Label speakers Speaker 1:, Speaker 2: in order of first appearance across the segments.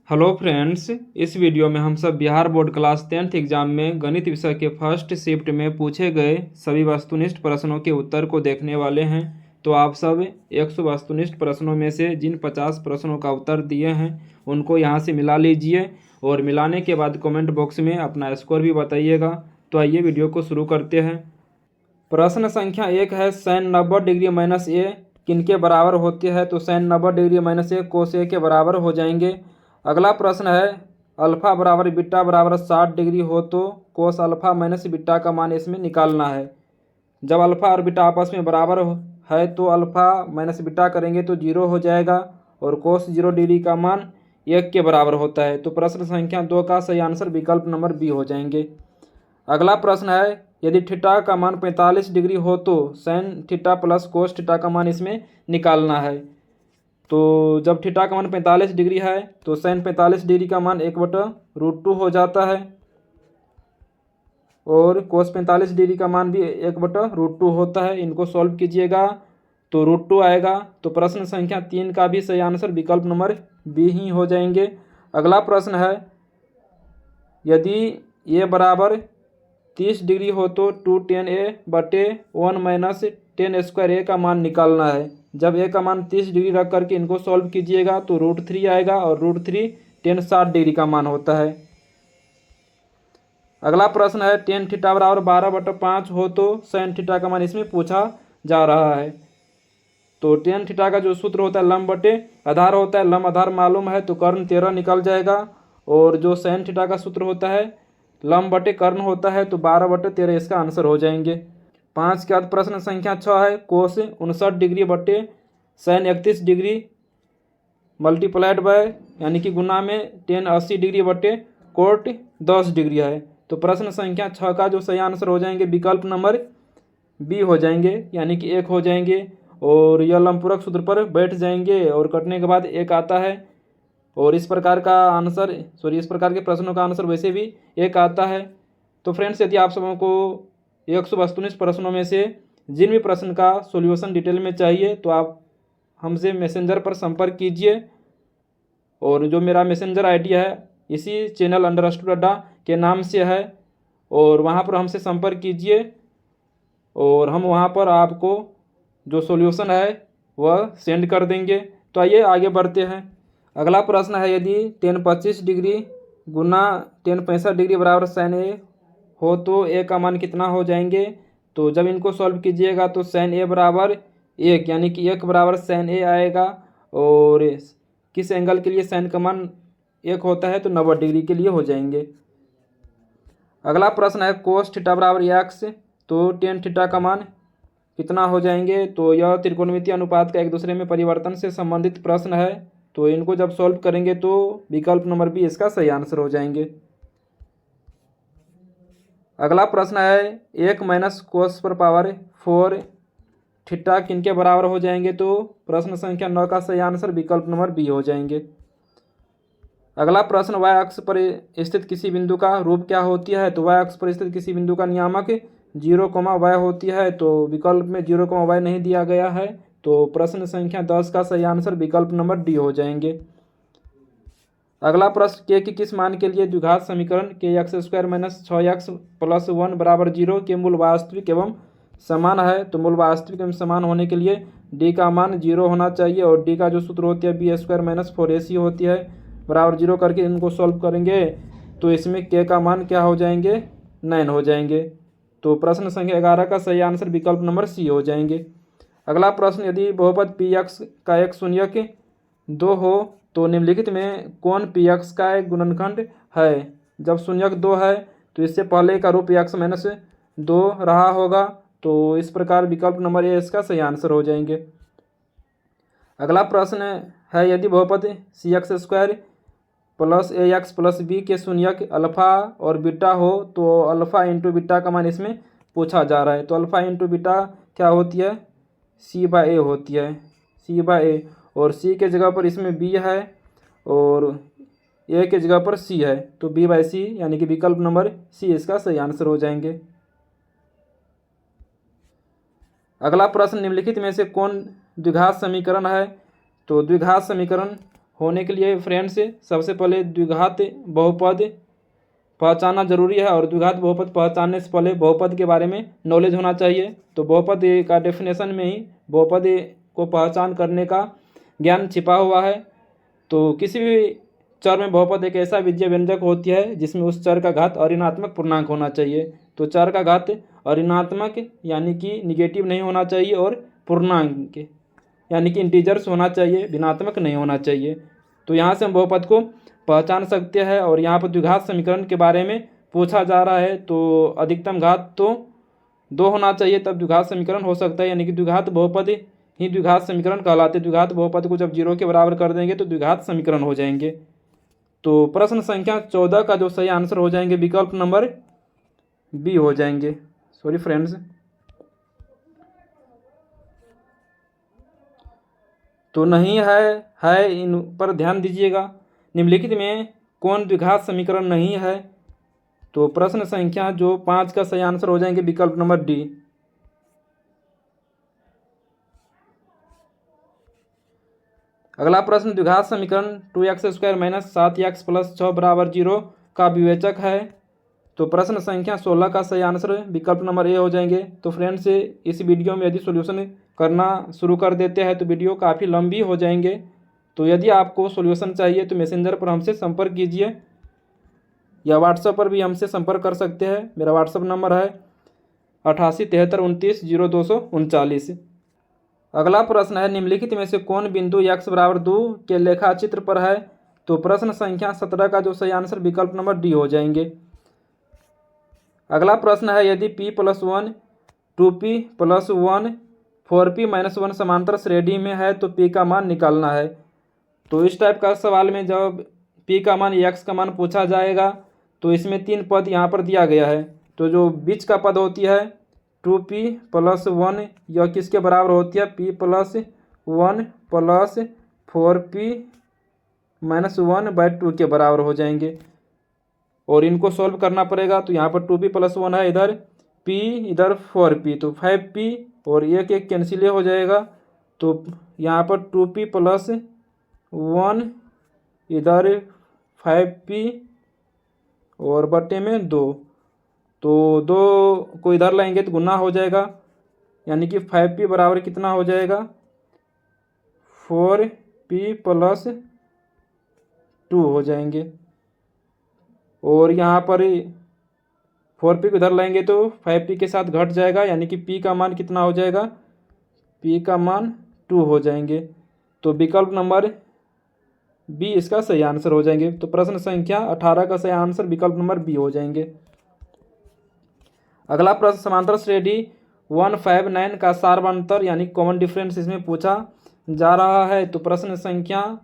Speaker 1: Hello friends, इस video में हम सब Bihar board class 10th exam में गणित विषय के फर्स्ट शिफ्ट में पूछे गए सभी वस्तुनिष्ठ प्रश्नों के उत्तर को देखने वाले हैं। तो आप सब 100 वस्तुनिष्ठ प्रश्नों में से जिन 50 प्रश्नों का उत्तर दिए हैं उनको यहाँ से मिला लीजिए और मिलाने के बाद कमेंट बॉक्स में अपना स्कोर भी बताइएगा। तो आइए वीडियो को शुरू करते हैं। प्रश्न संख्या 1 है sin 90 डिग्री माइनस ए किनके बराबर होती है। तो sin 90 डिग्री माइनस ए कोस ए के बराबर हो जाएंगे। अगला प्रश्न है अल्फा बराबर बीटा बराबर 60 डिग्री हो तो कोस अल्फा माइनस बीटा का मान इसमें निकालना है। जब अल्फा और बीटा आपस में बराबर है तो अल्फा माइनस बीटा करेंगे तो 0 हो जाएगा और कोस 0 डिग्री का मान 1 के बराबर होता है। तो प्रश्न संख्या 2 का सही आंसर विकल्प नंबर बी हो जाएंगे। अगला प्रश्न है यदि थीटा का मान 45 डिग्री हो तो sine theta plus cos theta का मान इसमें निकालना है। तो जब थीटा का मान 45 डिग्री है तो साइन 45 डिग्री का मान 1/√2 हो जाता है और कोस 45 डिग्री का मान भी 1/√2 होता है। इनको सॉल्व कीजिएगा तो √2 आएगा। तो प्रश्न संख्या 3 का भी सही आंसर विकल्प नंबर बी ही हो जाएंगे। अगला प्रश्न है यदि ए बराबर 30 डिग्री हो तो 2tan a/1 minus tan square ए का मान निकालना है। जब ए का मान 30 डिग्री रख करके इनको सॉल्व कीजिएगा तो √3 आएगा और √3 tan 60 डिग्री का मान होता है। अगला प्रश्न है tan थीटा बराबर 12/5 हो तो sin थीटा का मान इसमें पूछा जा रहा है। तो tan थीटा का जो सूत्र होता है लंब बटे आधार होता है। लंब आधार मालूम है तो कर्ण 13 निकल जाएगा और जो sin थीटा का सूत्र होता है लंब बटे कर्ण होता है तो 12/13 इसका आंसर हो जाएंगे। 5 के बाद प्रश्न संख्या 6 है कोस 59 डिग्री बटे साइन 31 डिग्री मल्टीप्लाइड बाय यानी कि गुना में tan 80 डिग्री बटे कोट 10 डिग्री है। तो प्रश्न संख्या 6 का जो सही आंसर हो जाएंगे विकल्प नंबर बी हो जाएंगे यानी कि 1 हो जाएंगे और यह लंबपूरक सूत्र पर बैठ जाएंगे और कटने के बाद 1 आता है और इस प्रकार के प्रश्नों का आंसर वैसे भी 1 आता है। तो फ्रेंड्स, यदि आप सबों को 100 वस्तुनिष्ठ प्रश्नों में से जिन भी प्रश्न का सॉल्यूशन डिटेल में चाहिए तो आप हमसे मैसेंजर पर संपर्क कीजिए और जो मेरा मैसेंजर आईडी है इसी चैनल अंडरस्टूड अड्डा के नाम से है और वहाँ पर हमसे संपर्क कीजिए और हम वहाँ पर आपको जो सॉल्यूशन है वह सेंड कर देंगे। तो आइए आगे बढ़ते हैं। अगला प्रश्न है यदि tan 25 डिग्री गुना tan 65 डिग्री बराबर साइन ए हो तो ए का मान कितना हो जाएंगे। तो जब इनको सॉल्व कीजिएगा तो साइन ए बराबर 1 यानी कि 1 बराबर साइन ए आएगा और किस एंगल के लिए साइन का मान 1 होता है तो 90 डिग्री के लिए हो जाएंगे। अगला प्रश्न है कोस थीटा बराबर x तो tan थीटा का मान कितना हो जाएंगे। तो यह त्रिकोणमितीय अनुपात का एक दूसरे में परिवर्तन से संबंधित प्रश्न है। तो इनको जब सॉल्व करेंगे तो विकल्प नंबर बी इसका सही आंसर हो जाएंगे। अगला प्रश्न है 1 माइनस कोस पर पावर 4 थीटा किनके बराबर हो जाएंगे। तो प्रश्न संख्या 9 का सही आंसर विकल्प नंबर बी हो जाएंगे। अगला प्रश्न y अक्ष पर स्थित किसी बिंदु का रूप क्या होती है। तो y अक्ष पर स्थित किसी बिंदु का नियामक 0, y होती है। तो विकल्प में 0, y नहीं दिया गया है तो प्रश्न संख्या 10 का सही आंसर विकल्प नंबर डी हो जाएंगे। अगला प्रश्न के की किस मान के लिए द्विघात समीकरण kx² माइनस 6x प्लस 1 बराबर 0 के मूल वास्तविक एवं समान है। तो मूल वास्तविक एवं समान होने के लिए d का मान 0 होना चाहिए और d का जो सूत्र होती है b² माइनस 4ac होती है बराबर 0 करके इनको सॉल्व करेंगे तो इसमें k का मान क्या हो जाएंगे 9 हो जाएंगे। तो प्रश्न संख्या 11 का सही आंसर विकल्प नंबर सी हो जाएंगे। अगला प्रश्न यदि बहुपद px का एक शून्यक 2 हो तो निम्नलिखित में कौन px का एक गुणनखंड है। जब शून्यक 2 है तो इससे पहले का रूप x माइनस 2 रहा होगा तो इस प्रकार विकल्प नंबर ए इसका सही आंसर हो जाएंगे। अगला प्रश्न है यदि बहुपद cx² plus ax plus b के शून्यक अल्फा और बीटा हो तो अल्फा इंटू बीटा का मान इसमें पूछा जा रहा है। तो अल्फा इंटू बीटा क्या होती है c/a होती है c/a और c के जगह पर इसमें b है और a के जगह पर c है तो b/c यानी कि विकल्प नंबर c इसका सही आंसर हो जाएंगे। अगला प्रश्न निम्नलिखित में से कौन द्विघात समीकरण है। तो द्विघात समीकरण होने के लिए फ्रेंड्स सबसे पहले द्विघात बहुपद पहचानना जरूरी है, और द्विघात बहुपद पहचानने से पहले बहुपद के बारे में नॉलेज होना चाहिए। तो बहुपद का डेफिनेशन में ही बहुपद को पहचान करने का ज्ञान छिपा हुआ है। तो किसी भी चर में बहुपद एक ऐसा विजय व्यंजक होती है जिसमें उस चर का घात अऋणात्मक पूर्णांक होना चाहिए। तो चर का घात अऋणात्मक यानी कि निगेटिव नहीं होना चाहिए, और पूर्णांक यानी कि इंटीजर्स होना चाहिए, ऋणात्मक नहीं होना चाहिए। तो यहाँ से हम बहुपद को पहचान सकते हैं। और यहाँ पर द्विघात समीकरण के बारे में पूछा जा रहा है, तो अधिकतम घात तो 2 होना चाहिए तब द्विघात समीकरण हो सकता है, यानी कि द्विघात बहुपद ही द्विघात समीकरण कहलाते। द्विघात बहुपद को जब 0 के बराबर कर देंगे तो द्विघात समीकरण हो जाएंगे। तो प्रश्न संख्या 14 का जो सही आंसर हो जाएंगे विकल्प नंबर बी हो जाएंगे। Sorry friends. तो नहीं है इन पर ध्यान दीजिएगा। निम्नलिखित में कौन द्विघात समीकरण नहीं है? तो प्रश्न संख्या जो 5 का सही आंसर हो जाएंगे विकल्प नंबर डी। अगला प्रश्न द्विघात समीकरण 2x² - 7x + 6 = 0 का विवेचक है। तो प्रश्न संख्या 16 का सही आंसर विकल्प नंबर ए हो जाएंगे। तो फ्रेंड्स इस वीडियो में यदि सॉल्यूशन करना शुरू कर देते हैं तो वीडियो काफ़ी लंबी हो जाएंगे। तो यदि आपको सॉल्यूशन चाहिए तो मैसेंजर पर हमसे संपर्क कीजिए, या व्हाट्सएप पर भी हमसे संपर्क कर सकते हैं। मेरा व्हाट्सएप नंबर है 8873290239। अगला प्रश्न है निम्नलिखित में से कौन बिंदु x = 2 के लेखाचित्र पर है? तो प्रश्न संख्या 17 का जो सही आंसर विकल्प नंबर डी हो जाएंगे। अगला प्रश्न है यदि p + 1 2p + 1 4p - 1 समांतर श्रेणी में है तो p का मान निकालना है। तो इस टाइप का सवाल में जब p का मान x का मान पूछा जाएगा तो इसमें 3 पद यहाँ पर दिया गया है। तो जो बीच का पद होती है 2p + 1 यह किसके बराबर होती है? p + 1 + 4p - 1/2 के बराबर हो जाएंगे, और इनको सॉल्व करना पड़ेगा। तो यहाँ पर 2p + 1 है, इधर p इधर 4p, तो 5p और एक कैंसिल हो जाएगा। तो यहाँ पर 2p + 1 इधर 5p और बटे में 2, तो 2 को इधर लाएंगे तो गुना हो जाएगा, यानी कि 5p बराबर कितना हो जाएगा? 4p + 2 हो जाएंगे। और यहाँ पर 4p को इधर लाएंगे तो 5p के साथ घट जाएगा, यानी कि p का मान कितना हो जाएगा? p का मान 2 हो जाएंगे। तो विकल्प नंबर बी इसका सही आंसर हो जाएंगे। तो प्रश्न संख्या 18 का सही आंसर विकल्प नंबर बी हो जाएंगे। अगला प्रश्न समांतर श्रेणी 159 का सारवंतर यानी कॉमन डिफरेंस इसमें पूछा जा रहा है। तो प्रश्न संख्या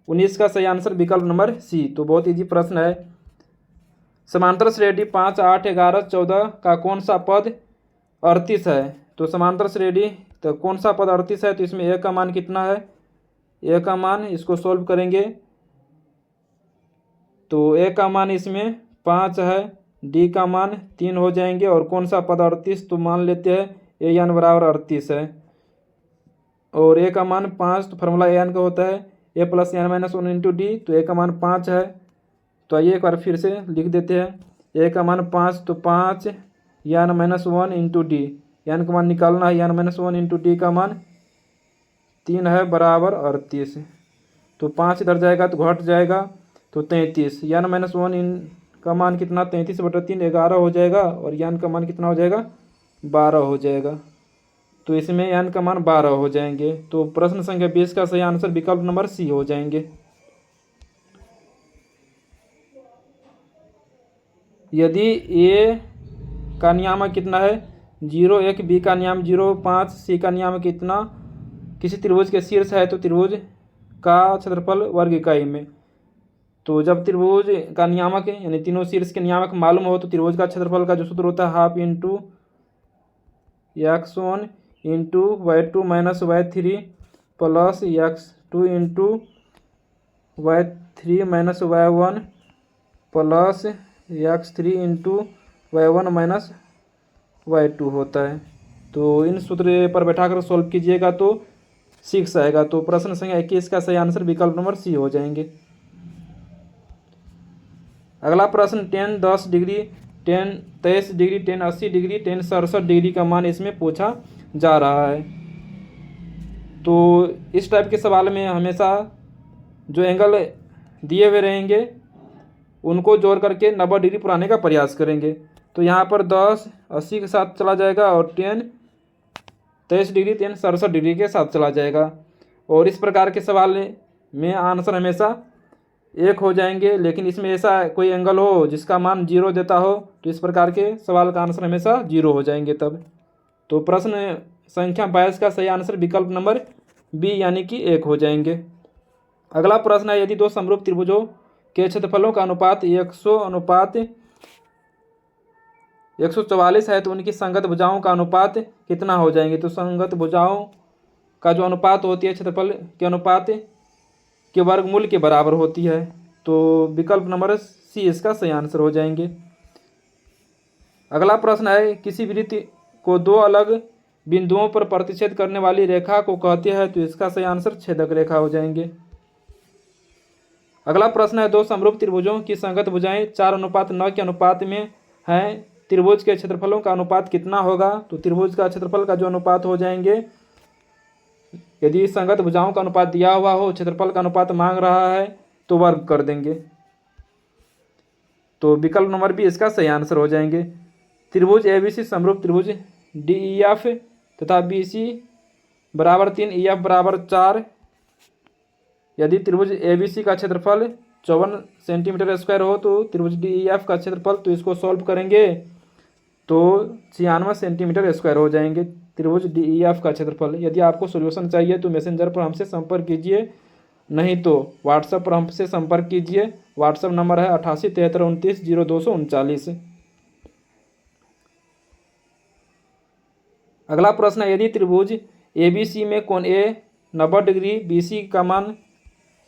Speaker 1: 19 का सही आंसर विकल्प नंबर सी। तो बहुत इजी प्रश्न है। समांतर श्रेणी 5 8 11 14 का कौन सा पद 38 है? तो समांतर श्रेणी तो कौन सा पद 38 है? तो इसमें ए का मान कितना है? ए का मान इसको सोल्व करेंगे तो ए का मान इसमें 5 है, डी का मान 3 हो जाएंगे, और कौन सा पद 38? तो मान लेते हैं ए एन बराबर 38 है, और ए का मान 5, तो फार्मूला ए एन का होता है ए + n - 1 × डी। तो ए का मान 5 है। तो आइए एक बार फिर से लिख देते हैं। ए का मान 5, तो 5 n - 1 × डी, एन का मान निकालना है, n - 1 × डी का मान 3 है बराबर 38। तो 5 इधर जाएगा तो घट जाएगा, तो 33, n - 1 का मान कितना? 33/3 11 हो जाएगा, और n का मान कितना हो जाएगा? 12 हो जाएगा। तो इसमें n का मान 12 हो जाएंगे। तो प्रश्न संख्या 20 का सही आंसर विकल्प नंबर सी हो जाएंगे। यदि ए का नियामक कितना है? 0 1, बी का नियामक 0 5, सी का नियामक कितना? किसी त्रिभुज के शीर्ष है तो त्रिभुज का क्षेत्रफल वर्ग इकाई में। तो जब त्रिभुज का नियामक यानी तीनों शीर्ष के नियामक मालूम हो तो त्रिभुज का क्षेत्रफल का जो सूत्र होता है half into x1 into y2 - y3 plus x2 into y3 - y1 plus x3 into y1 - y2 होता है। तो इन सूत्र पर बैठाकर सॉल्व कीजिएगा तो 6 आएगा। तो प्रश्न संख्या 21 का सही आंसर विकल्प नंबर सी हो जाएंगे। अगला प्रश्न 10 10 डिग्री 10 23 डिग्री 10 80 डिग्री 10 67 डिग्री का मान इसमें पूछा जा रहा है। तो इस टाइप के सवाल में हमेशा जो एंगल दिए हुए रहेंगे उनको जोड़ करके 90 डिग्री पुराने का प्रयास करेंगे। तो यहाँ पर 10 80 के साथ चला जाएगा और 10 23 डिग्री 10 67 डिग्री के साथ चला जाएगा। और इस प्रकार के सवाल में आंसर हमेशा 1 हो जाएंगे, लेकिन इसमें ऐसा कोई एंगल हो जिसका मान 0 देता हो तो इस प्रकार के सवाल का आंसर हमेशा 0 हो जाएंगे तब। तो प्रश्न संख्या 22 का सही आंसर विकल्प नंबर बी यानी कि 1 हो जाएंगे। अगला प्रश्न है, यदि दो समरूप त्रिभुजों के क्षेत्रफलों का अनुपात 100:144 है तो उनकी संगत भुजाओं का अनुपात कितना हो जाएंगे। तो संगत भुजाओं का जो अनुपात होती है क्षेत्रफल के अनुपात के वर्गमूल के बराबर होती है। तो विकल्प नंबर सी इसका सही आंसर हो जाएंगे। अगला प्रश्न है, किसी वृत्त को दो अलग बिंदुओं पर प्रतिच्छेद करने वाली रेखा को कहते हैं। तो इसका सही आंसर छेदक रेखा हो जाएंगे। अगला प्रश्न है, दो समरूप त्रिभुजों की संगत भुजाएं 4:9 के अनुपात में हैं। त्रिभुज के क्षेत्रफलों का अनुपात कितना होगा। तो त्रिभुज का क्षेत्रफल का जो अनुपात हो जाएंगे, यदि संगत भुजाओं का अनुपात दिया हुआ हो, क्षेत्रफल का अनुपात मांग रहा है तो वर्ग कर देंगे। तो विकल्प नंबर बी इसका सही आंसर हो जाएंगे। त्रिभुज एबीसी समरूप त्रिभुज डीईएफ तथा बीसी बराबर 3 ईएफ बराबर 4। यदि त्रिभुज एबीसी का क्षेत्रफल 54 सेंटीमीटर स्क्वायर हो तो त्रिभुज डीईएफ का क्षेत्रफल, तो इसको सॉल्व करेंगे तो 96 सेंटीमीटर स्क्वायर हो जाएंगे त्रिभुज डीईएफ का क्षेत्रफल। यदि आपको सॉल्यूशन चाहिए तो मैसेंजर पर हमसे संपर्क कीजिए, नहीं तो व्हाट्सएप पर हमसे संपर्क कीजिए। व्हाट्सएप नंबर है 8873290239। अगला प्रश्न है, यदि त्रिभुज एबीसी में कोण ए 90 डिग्री, बीसी का मान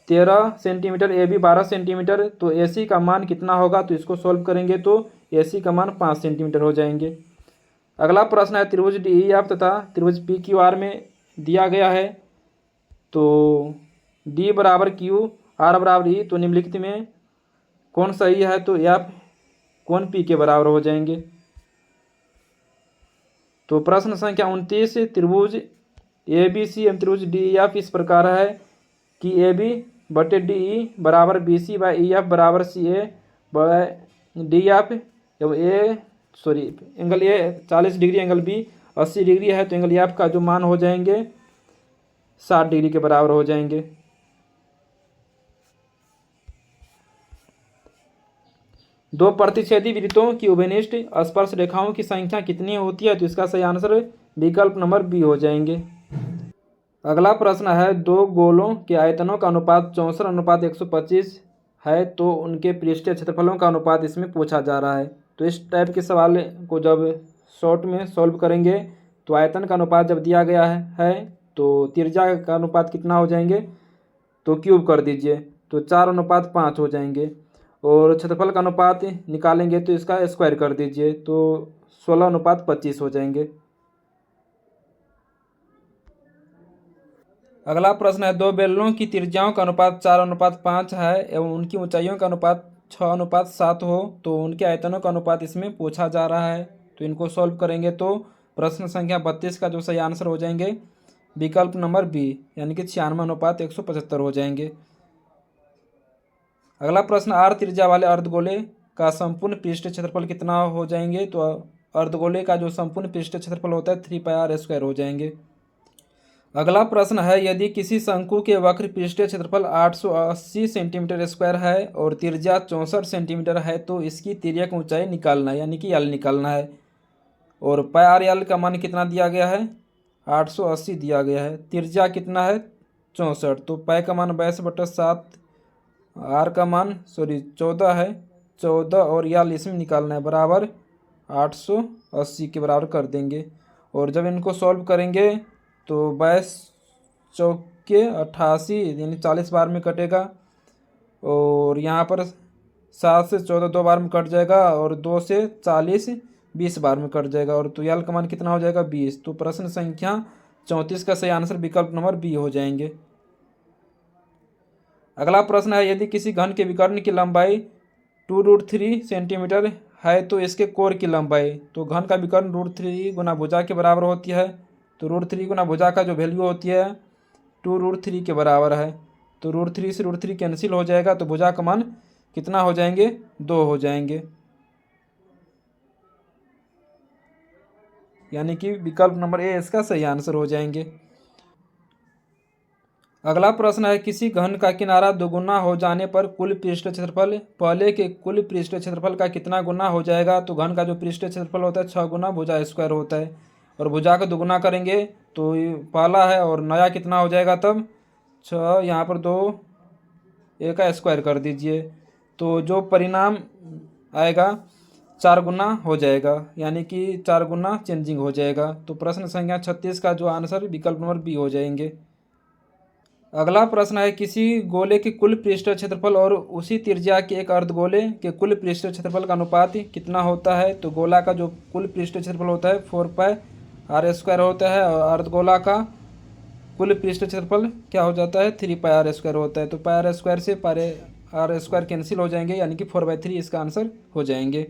Speaker 1: 13 सेंटीमीटर, ए बी 12 सेंटीमीटर, तो ए सी का मान कितना होगा। तो इसको सॉल्व करेंगे तो ए सी का मान 5 सेंटीमीटर हो जाएंगे। अगला प्रश्न है, त्रिभुज डी ई एफ तथा त्रिभुज पी क्यू आर में दिया गया है। तो डी बराबर क्यू, आर बराबर ई, तो निम्नलिखित में कौन सही है। तो एफ कौन पी के बराबर हो जाएंगे। तो प्रश्न संख्या 29, त्रिभुज ए बी सी एवं त्रिभुज डी ई एफ इस प्रकार है कि ए बी बटे डी ई बराबर B C by E F बराबर C A by D F एवं angle A 40 degree, angle B 80 degree है। तो एंगल एफ का जो मान हो जाएंगे 60 डिग्री के बराबर हो जाएंगे। दो प्रतिच्छेदी वृत्तों की उभयनिष्ठ स्पर्श रेखाओं की संख्या कितनी होती है। तो इसका सही आंसर विकल्प नंबर बी हो जाएंगे। अगला प्रश्न है, दो गोलों के आयतनों का अनुपात 64:125 है तो उनके पृष्ठीय क्षेत्रफलों का अनुपात इसमें पूछा जा रहा है। तो इस टाइप के सवाल को जब शॉर्ट में सॉल्व करेंगे तो आयतन का अनुपात जब दिया गया है तो त्रिज्या का अनुपात कितना हो जाएंगे, तो क्यूब कर दीजिए तो 4:5 हो जाएंगे। और क्षेत्रफल का अनुपात निकालेंगे तो इसका स्क्वायर कर दीजिए तो 16:25 हो जाएंगे। अगला प्रश्न है, दो बेलनों की त्रिज्याओं का अनुपात 4:5 है एवं उनकी ऊंचाइयों का अनुपात 6:7 हो तो उनके आयतनों का अनुपात इसमें पूछा जा रहा है। तो इनको सॉल्व करेंगे तो प्रश्न संख्या 32 का जो सही आंसर हो जाएंगे विकल्प नंबर बी यानी कि 96:175 हो जाएंगे। अगला प्रश्न, आर त्रिज्या वाले अर्धगोले का संपूर्ण पृष्ठीय क्षेत्रफल कितना हो जाएंगे। तो अर्धगोले का जो संपूर्ण पृष्ठीय क्षेत्रफल होता है 3πr² हो जाएंगे। अगला प्रश्न है, यदि किसी शंकु के वक्र पृष्ठीय क्षेत्रफल 880 सेंटीमीटर स्क्वायर है और त्रिज्या 64 सेंटीमीटर है तो इसकी तिर्यक ऊंचाई निकालना है यानी कि एल निकालना है। और पाई एल का मान कितना दिया गया है, 880 दिया गया है। त्रिज्या कितना है 64, तो पाई का मान 22/7, आर का मान 14 है, 14 और एल इसमें निकालना है बराबर 880 के बराबर कर देंगे। और जब इनको सॉल्व करेंगे तो 22 चौके 88 यानी 40 बार में कटेगा और यहाँ पर 7 से 14 2 बार में कट जाएगा और 2 से 40 20 बार में कट जाएगा। और तो यल का मान कितना हो जाएगा 20। तो प्रश्न संख्या 34 का सही आंसर विकल्प नंबर बी हो जाएंगे। अगला प्रश्न है, यदि किसी घन के विकर्ण की लंबाई 2√3 सेंटीमीटर है तो इसके कोर की लंबाई, तो घन का विकर्ण √3 गुना भुजा के बराबर होती है। तो √3 गुना भुजा का जो वैल्यू होती है 2√3 के बराबर है। तो √3 से √3 कैंसिल हो जाएगा, तो भुजा का मान कितना हो जाएंगे, 2 हो जाएंगे। यानी कि विकल्प नंबर ए इसका सही आंसर हो जाएंगे। अगला प्रश्न है, किसी घन का किनारा दोगुना हो जाने पर कुल पृष्ठ क्षेत्रफल पहले के कुल पृष्ठ क्षेत्रफल का कितना गुना हो जाएगा। तो घन का जो पृष्ठ क्षेत्रफल होता है 6 गुना भुजा स्क्वायर होता है, और भुजा का दोगुना करेंगे तो ये पहला है और नया कितना हो जाएगा, तब 6 यहाँ पर 2 ए का स्क्वायर कर दीजिए, तो जो परिणाम आएगा 4 गुना हो जाएगा, यानी कि 4 गुना चेंजिंग हो जाएगा। तो प्रश्न संख्या 36 का जो आंसर विकल्प नंबर बी हो जाएंगे। अगला प्रश्न है, किसी गोले के कुल पृष्ठ क्षेत्रफल और उसी त्रिज्या के एक अर्धगोले के कुल पृष्ठ क्षेत्रफल का अनुपात कितना होता है। तो गोला का जो कुल पृष्ठ क्षेत्रफल होता है 4πr² होता है, और अर्धगोला का कुल पृष्ठ क्षेत्रफल क्या हो जाता है, 3πr² होता है। तो πr² से r² कैंसिल हो जाएंगे, यानी कि 4/3 इसका आंसर हो जाएंगे।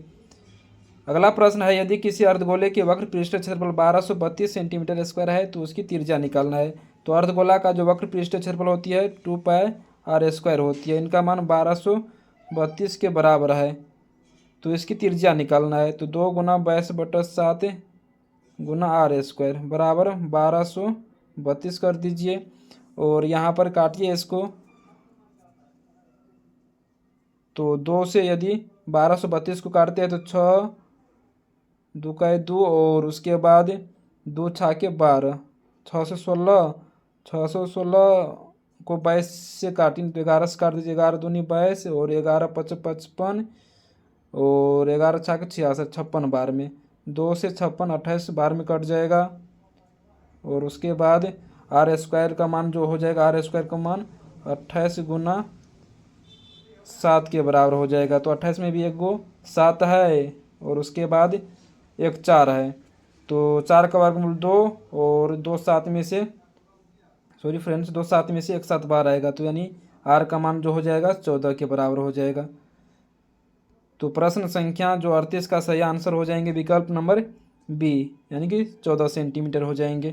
Speaker 1: अगला प्रश्न है, यदि किसी अर्धगोले के वक्र पृष्ठ क्षेत्रफल 1232 सेंटीमीटर स्क्वायर है तो उसकी त्रिज्या निकालना है। तो अर्धगोला का जो वक्र पृष्ठ क्षेत्रफल होती है 2πr² होती है, इनका मान 1232 के बराबर है, तो इसकी त्रिज्या निकालना है। तो 2 गुना 22/7 गुना r² बराबर 1232 कर दीजिए, और यहाँ पर काटिए इसको। तो 2 से यदि 1232 को काटते हैं तो 6 2 का 2, और उसके बाद 2 छाके 12, 6 से 16, 616 को 22 से काटें तो 11 से काट दीजिए, 11 दूनी 22, और 11 5 55, और 11 छाके 66, 56 बार में, 2 से 56 28 बार में कट जाएगा। और उसके बाद r² का मान जो हो जाएगा, r² का मान 28 गुना 7 के बराबर हो जाएगा। तो 28 में भी एक गो 7 है, और उसके बाद एक 4 है, तो 4 का वर्गमूल 2, और 2 7 में से 2 7 में से एक 7 बार आएगा, तो यानी r का मान जो हो जाएगा 14 के बराबर हो जाएगा। तो प्रश्न संख्या जो 38 का सही आंसर हो जाएंगे विकल्प नंबर बी, यानी कि 14 सेंटीमीटर हो जाएंगे।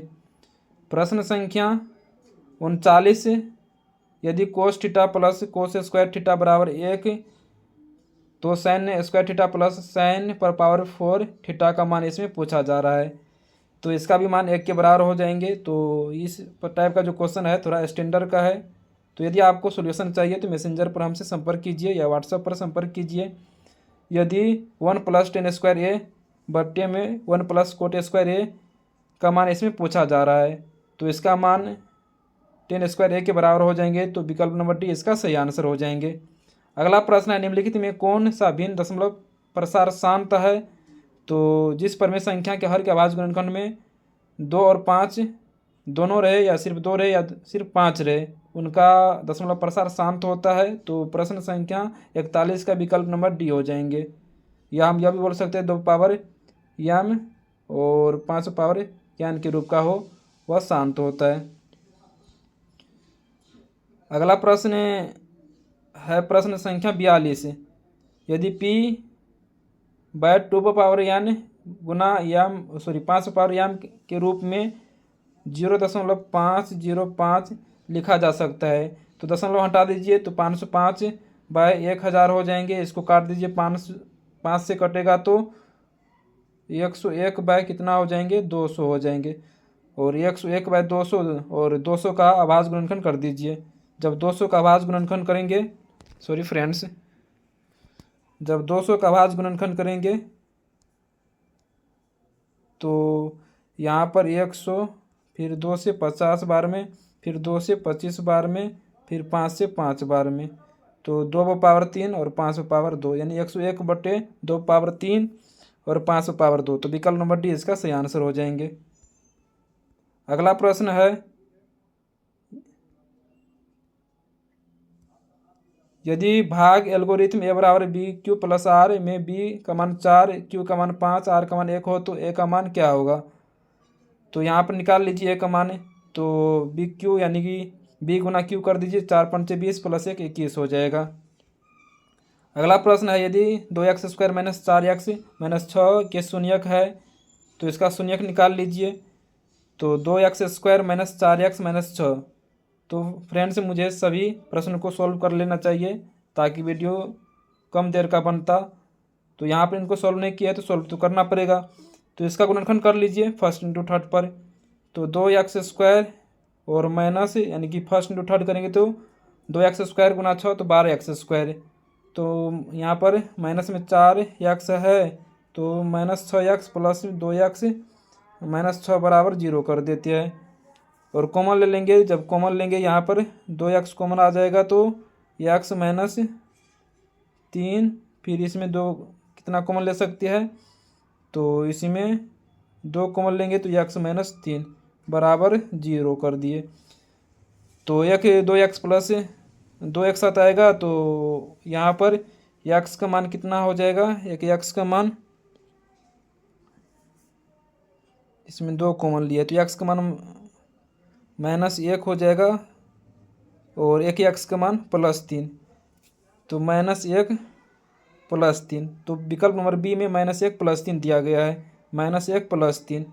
Speaker 1: प्रश्न संख्या 39, यदि cos theta plus cos square theta बराबर 1 तो sin square theta plus sin पर पावर 4 थीटा का मान इसमें पूछा जा रहा है। तो इसका भी मान 1 के बराबर हो जाएंगे। तो इस टाइप का जो क्वेश्चन है थोड़ा स्टैंडर्ड का है। तो यदि आपको सॉल्यूशन चाहिए तो मैसेंजर पर हमसे संपर्क कीजिए या व्हाट्सएप पर संपर्क कीजिए। यदि 1 + tan² a बट्टे में 1 + cot² a का मान इसमें पूछा जा रहा है, तो इसका मान tan² a के बराबर हो जाएंगे, तो विकल्प नंबर डी इसका सही आंसर हो जाएंगे। अगला प्रश्न है, निम्नलिखित में कौन सा भिन्न दशमलव प्रसार शांत है। तो जिस परमेय संख्या के हर के अभाज्य गुणनखंड में 2 और 5 दोनों रहे, या सिर्फ 2 रहे, या सिर्फ 5 रहे, उनका दशमलव प्रसार शांत होता है। तो प्रश्न संख्या 41 का विकल्प नंबर डी हो जाएंगे। या हम यह भी बोल सकते हैं 2 पावर m और 5 पावर n के रूप का हो, वह शांत होता है। अगला प्रश्न है प्रश्न संख्या 42, यदि p/2n गुना m 5 पावर m के रूप में 0.505 लिखा जा सकता है, तो दशमलव हटा दीजिए, तो 505/1000 हो जाएंगे। इसको काट दीजिए, 5 से कटेगा तो 101 बाय कितना हो जाएंगे, 200 हो जाएंगे, और 101/200 और 200 का अभाज्य गुणनखंड कर दीजिए। जब 200 का अभाज्य गुणनखंड करेंगे, जब 200 का अभाज्य गुणनखंड करेंगे तो यहाँ पर 100, फिर 2 से 50 बार में, फिर 2 से 25 बार में, फिर 5 से 5 बार में, तो 2/3 और 5/2, यानी 101/2/3 और 5/2। तो विकल्प नंबर डी इसका सही आंसर हो जाएंगे। अगला प्रश्न है, यदि भाग एल्गोरिथम a बराबर bq + r में b का मान 4, q का मान 5, r का मान 1 हो तो a का मान क्या होगा। तो यहाँ पर निकाल लीजिए ए का मान। तो बी क्यू यानी कि बी गुना क्यू कर दीजिए, 4×5 = 20 प्लस 1 21 हो जाएगा। अगला प्रश्न है यदि 2x² - 4x - 6 के शून्यक है तो इसका शून्यक निकाल लीजिए। तो 2x² - 4x - 6। तो फ्रेंड्स मुझे सभी प्रश्न को सॉल्व कर लेना चाहिए ताकि वीडियो कम देर का बनता। तो यहाँ पर इनको सॉल्व नहीं किया है तो सॉल्व तो करना पड़ेगा। तो इसका गुणनखंड कर लीजिए फर्स्ट इंटू थर्ड पर। तो 2x² और माइनस यानी कि फर्स्ट इंटू थर्ड करेंगे तो 2x² × 6 तो 12x²। तो यहाँ पर माइनस में 4x है तो -6x प्लस 2x -6 बराबर 0 कर देते हैं। और कॉमन ले लेंगे, जब कॉमन लेंगे यहाँ पर 2x कॉमन आ जाएगा तो x -3, फिर इसमें 2 कितना कॉमन ले सकते हैं तो इसी में 2 कॉमन लेंगे तो x -3 बराबर 0 कर दिए। तो 2x प्लस 2x आता आएगा तो यहाँ पर x का मान कितना हो जाएगा, x का मान इसमें 2 कॉमन लिया तो x का मान -1 हो जाएगा और x का मान +3 तो -1 +3। तो विकल्प नंबर बी में -1 +3 दिया गया है, -1 +3।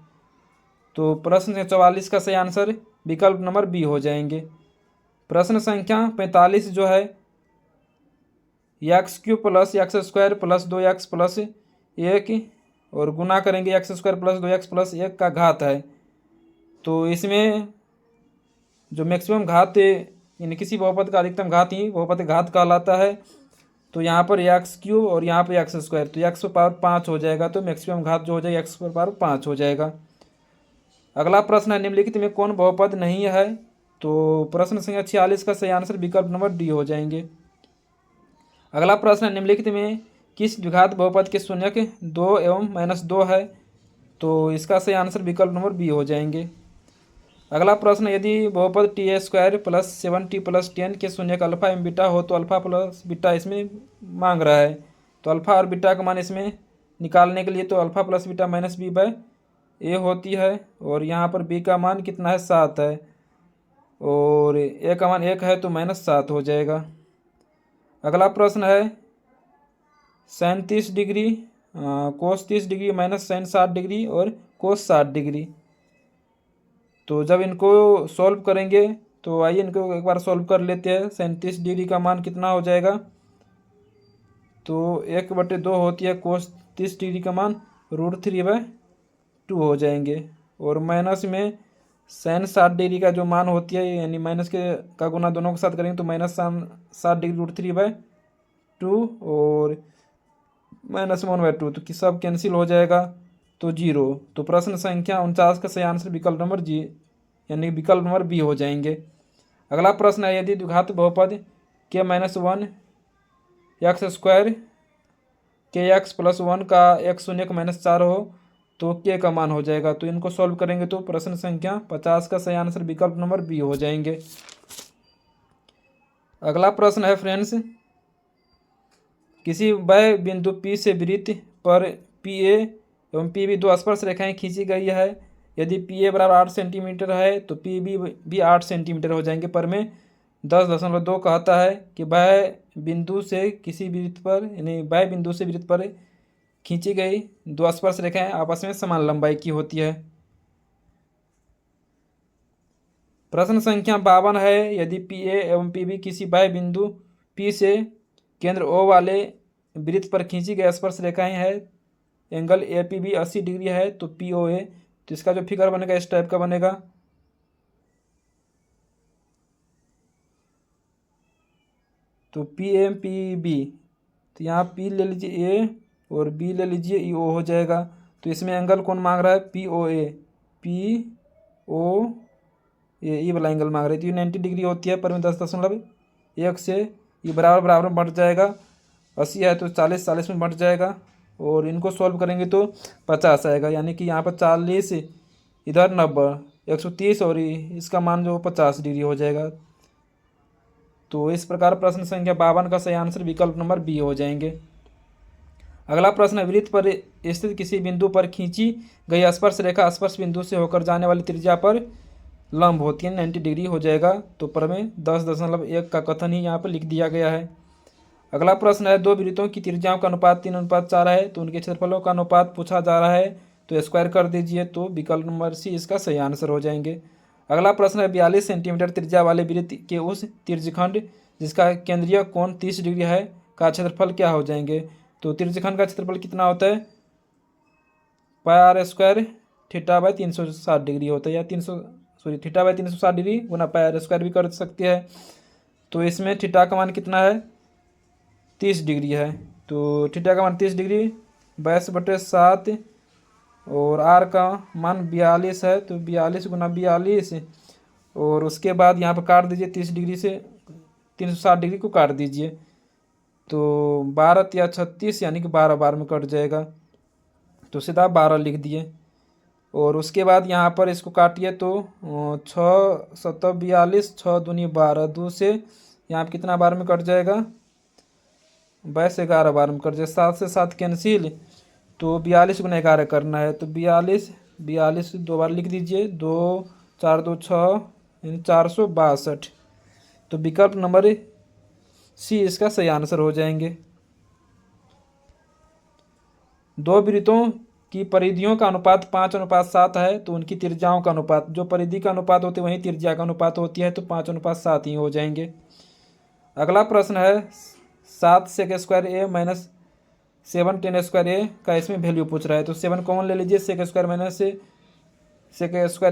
Speaker 1: तो प्रश्न 44 का सही आंसर विकल्प नंबर बी हो जाएंगे। प्रश्न संख्या 45 जो है x³ + x² + 2x + 1 और गुना करेंगे x² + 2x + 1 का घात है। तो इसमें जो मैक्सिमम घात यानी किसी बहुपद का अधिकतम घात ही बहुपद घात कहलाता है। तो यहाँ पर x³ और यहाँ पर x² तो x⁵ हो जाएगा। तो मैक्सिमम घात जो हो जाएगा x⁵ हो जाएगा। अगला प्रश्न है निम्नलिखित में कौन बहुपद नहीं है। तो प्रश्न संख्या 46 का सही आंसर विकल्प नंबर डी हो जाएंगे। अगला प्रश्न है निम्नलिखित में किस द्विघात बहुपद के शून्यक 2 एवं -2 है। तो इसका सही आंसर विकल्प नंबर बी हो जाएंगे। अगला प्रश्न यदि बहुपद t² + 7t + 10 के शून्यक अल्फा एवं बीटा हो तो अल्फा प्लस बीटा इसमें मांग रहा है। तो अल्फा और बीटा का मान इसमें निकालने के लिए तो अल्फा प्लस बीटा -b/a होती है और यहाँ पर b का मान कितना है 7 है और a का मान 1 है तो -7 हो जाएगा। अगला प्रश्न है sin 30 degree cos 30 degree sin 60 degree और cos 60 डिग्री। तो जब इनको सॉल्व करेंगे तो आइए इनको एक बार सॉल्व कर लेते हैं। sin 30 डिग्री का मान कितना हो जाएगा तो 1/2 होती है cos 30 डिग्री का मान √3/2 हो जाएंगे और माइनस में sin 60 डिग्री का जो मान होती है यानी माइनस के का गुना दोनों के साथ करेंगे तो -60 डिग्री √3/2 और -1/2 तो कि सब कैंसिल हो जाएगा तो 0। तो प्रश्न संख्या 49 का सही आंसर विकल्प नंबर जी यानी विकल्प नंबर बी हो जाएंगे। अगला प्रश्न है यदि द्विघात बहुपद k - 1 x² kx + 1 का x शून्यक -4 हो तो k का मान हो जाएगा। तो इनको सॉल्व करेंगे तो प्रश्न संख्या 50 का सही आंसर विकल्प नंबर बी हो जाएंगे। अगला प्रश्न है फ्रेंड्स किसी बाह्य बिंदु P से वृत्त पर PA एवं PB 2 स्पर्श रेखाएं खींची गई है। यदि PA बराबर 8 सेंटीमीटर है तो PB भी 8 सेंटीमीटर हो जाएंगे। पर में 10.2 कहता है कि बाह्य बिंदु से किसी वृत्त पर यानी बाह्य बिंदु से वृत्त पर खींची गई 2 स्पर्श रेखाएं आपस में समान लंबाई की होती है। प्रश्न संख्या 52 है यदि PA एवं PB किसी बाह्य बिंदु P से केंद्र O वाले वृत्त पर खींची गई स्पर्श रेखाएं है, एंगल APB 80 डिग्री है तो POA। तो इसका जो फिगर बनेगा इस टाइप का बनेगा। तो PMPB तो यहाँ P ले लीजिए A और B ले लीजिए EO हो जाएगा। तो इसमें एंगल कौन मांग रहा है POA ये वाला एंगल मांग रही है। तो ये 90 डिग्री होती है पर में 10.1 से ये बराबर बढ़ जाएगा। 80 है तो 40 में बढ़ जाएगा और इनको सॉल्व करेंगे तो 50 आएगा यानी कि यहाँ पर 40 इधर 90 130 और इसका मान जो 50 डिग्री हो जाएगा। तो इस प्रकार प्रश्न संख्या 52 का सही आंसर विकल्प नंबर बी हो जाएंगे। अगला प्रश्न है, वृत्त पर स्थित किसी बिंदु पर खींची गई स्पर्श रेखा स्पर्श बिंदु से होकर जाने वाली त्रिज्या पर लंब होती है, 90 डिग्री हो जाएगा। तो प्रमेय 10.1 का कथन ही यहाँ पर लिख दिया गया है। अगला प्रश्न है, दो वृत्तों की त्रिज्याओं का अनुपात 3:4 है, तो उनके क्षेत्रफलों का अनुपात पूछा जा रहा है, तो स्क्वायर कर दीजिए। तो विकल्प नंबर सी इसका सही आंसर हो जाएंगे। अगला प्रश्न है, 42 सेंटीमीटर त्रिज्या वाले वृत्त के उस त्रिज्यखंड जिसका केंद्रीय कोण 30 डिग्री है का क्षेत्रफल क्या हो जाएंगे। तो त्रिज्यखंड का क्षेत्रफल कितना होता है, pi r square theta by 360 degree होता है, या थीटा बाय 360 डिग्री गुना पाई आर स्क्वायर भी कर सकते हैं। तो इसमें थीटा का मान कितना है, 30 डिग्री है। तो थीटा का मान 30 डिग्री 22/7 और आर का मान 42 है, तो 42 गुना 42 और उसके बाद यहाँ पर काट दीजिए 30 डिग्री से 360 डिग्री को काट दीजिए, तो 12 या 36 यानी कि 12 बार में कट जाएगा, तो सीधा 12 लिख दिए। और उसके बाद यहाँ पर इसको काटिए तो 6 7 42 6 दूनी 12 2 से यहाँ पर कितना बार में कट जाएगा, 11 बार में कट जाएगा। 7 से 7 कैंसिल, तो 42 गुना 11 करना है, तो 42 दो बार लिख दीजिए, 2 4 2 6 यानी 462। तो विकल्प नंबर सी इसका सही आंसर हो जाएंगे। दो वृत्तों की परिधियों का अनुपात 5:7 है, तो उनकी त्रिज्याओं का अनुपात, जो परिधि का अनुपात होती है वहीं त्रिज्या का अनुपात होती है, तो 5:7 ही हो जाएंगे। अगला प्रश्न है, 7 सेक स्क्वायर ए माइनस 7 टेन स्क्वायर ए का इसमें वैल्यू पूछ रहा है, तो 7 कॉमन ले लीजिए, सेक स्क्वायर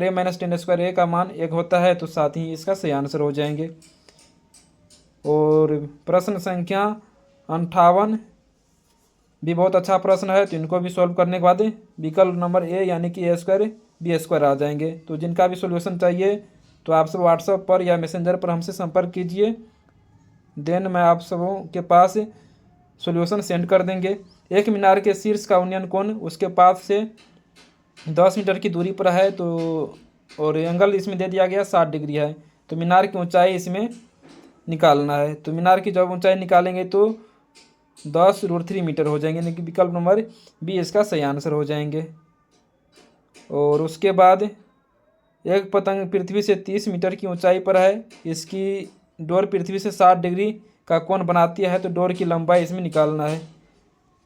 Speaker 1: ए माइनस टेन स्क्वायर ए का मान 1 होता है, तो 7 ही इसका सही आंसर हो जाएंगे। और प्रश्न संख्या 58 भी बहुत अच्छा प्रश्न है, तो इनको भी सॉल्व करने के बाद विकल्प नंबर ए यानी कि ए स्क्वायर बी स्क्वायर आ जाएंगे। तो जिनका भी सॉल्यूशन चाहिए तो आप सब व्हाट्सएप पर या मैसेंजर पर हमसे संपर्क कीजिए, देन मैं आप सबों के पास सॉल्यूशन सेंड कर देंगे। एक मीनार के शीर्ष का उन्नयन कोण उसके पास से 10 मीटर की दूरी पर है, तो और एंगल इसमें दे दिया गया 60 डिग्री है, तो मीनार की ऊंचाई इसमें निकालना है। तो मीनार की जब ऊंचाई निकालेंगे तो 10√3 मीटर हो जाएंगे, यानी कि विकल्प नंबर बी इसका सही आंसर हो जाएंगे। और उसके बाद एक पतंग पृथ्वी से 30 मीटर की ऊंचाई पर है, इसकी डोर पृथ्वी से 60 डिग्री का कोण बनाती है, तो डोर की लंबाई इसमें निकालना है।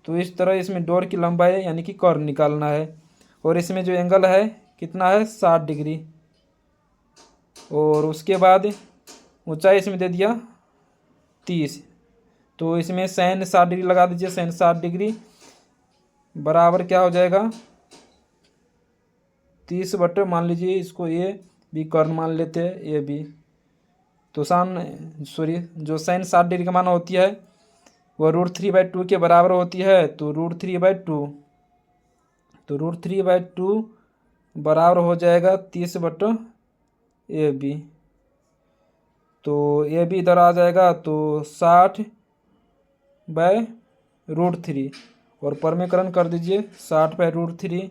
Speaker 1: तो इस तरह इसमें डोर की लंबाई यानी कि कर्ण निकालना है, और इसमें जो एंगल है कितना है 60 डिग्री। और उसके बाद ऊंचाई इसमें दे दिया 30, तो इसमें sin 60 डिग्री लगा दीजिए, sin 60 डिग्री बराबर क्या हो जाएगा 30 बटे, मान लीजिए इसको ए बी कर्ण मान लेते हैं, ए बी, तो जो sin 60 डिग्री का मान होती है वो √3/2 के बराबर होती है, तो √3/2, तो √3/2 बराबर हो जाएगा 30 बटे ए बी, तो ए बी इधर आ जाएगा, तो 60/√3 और परमीकरण कर दीजिए 60/√3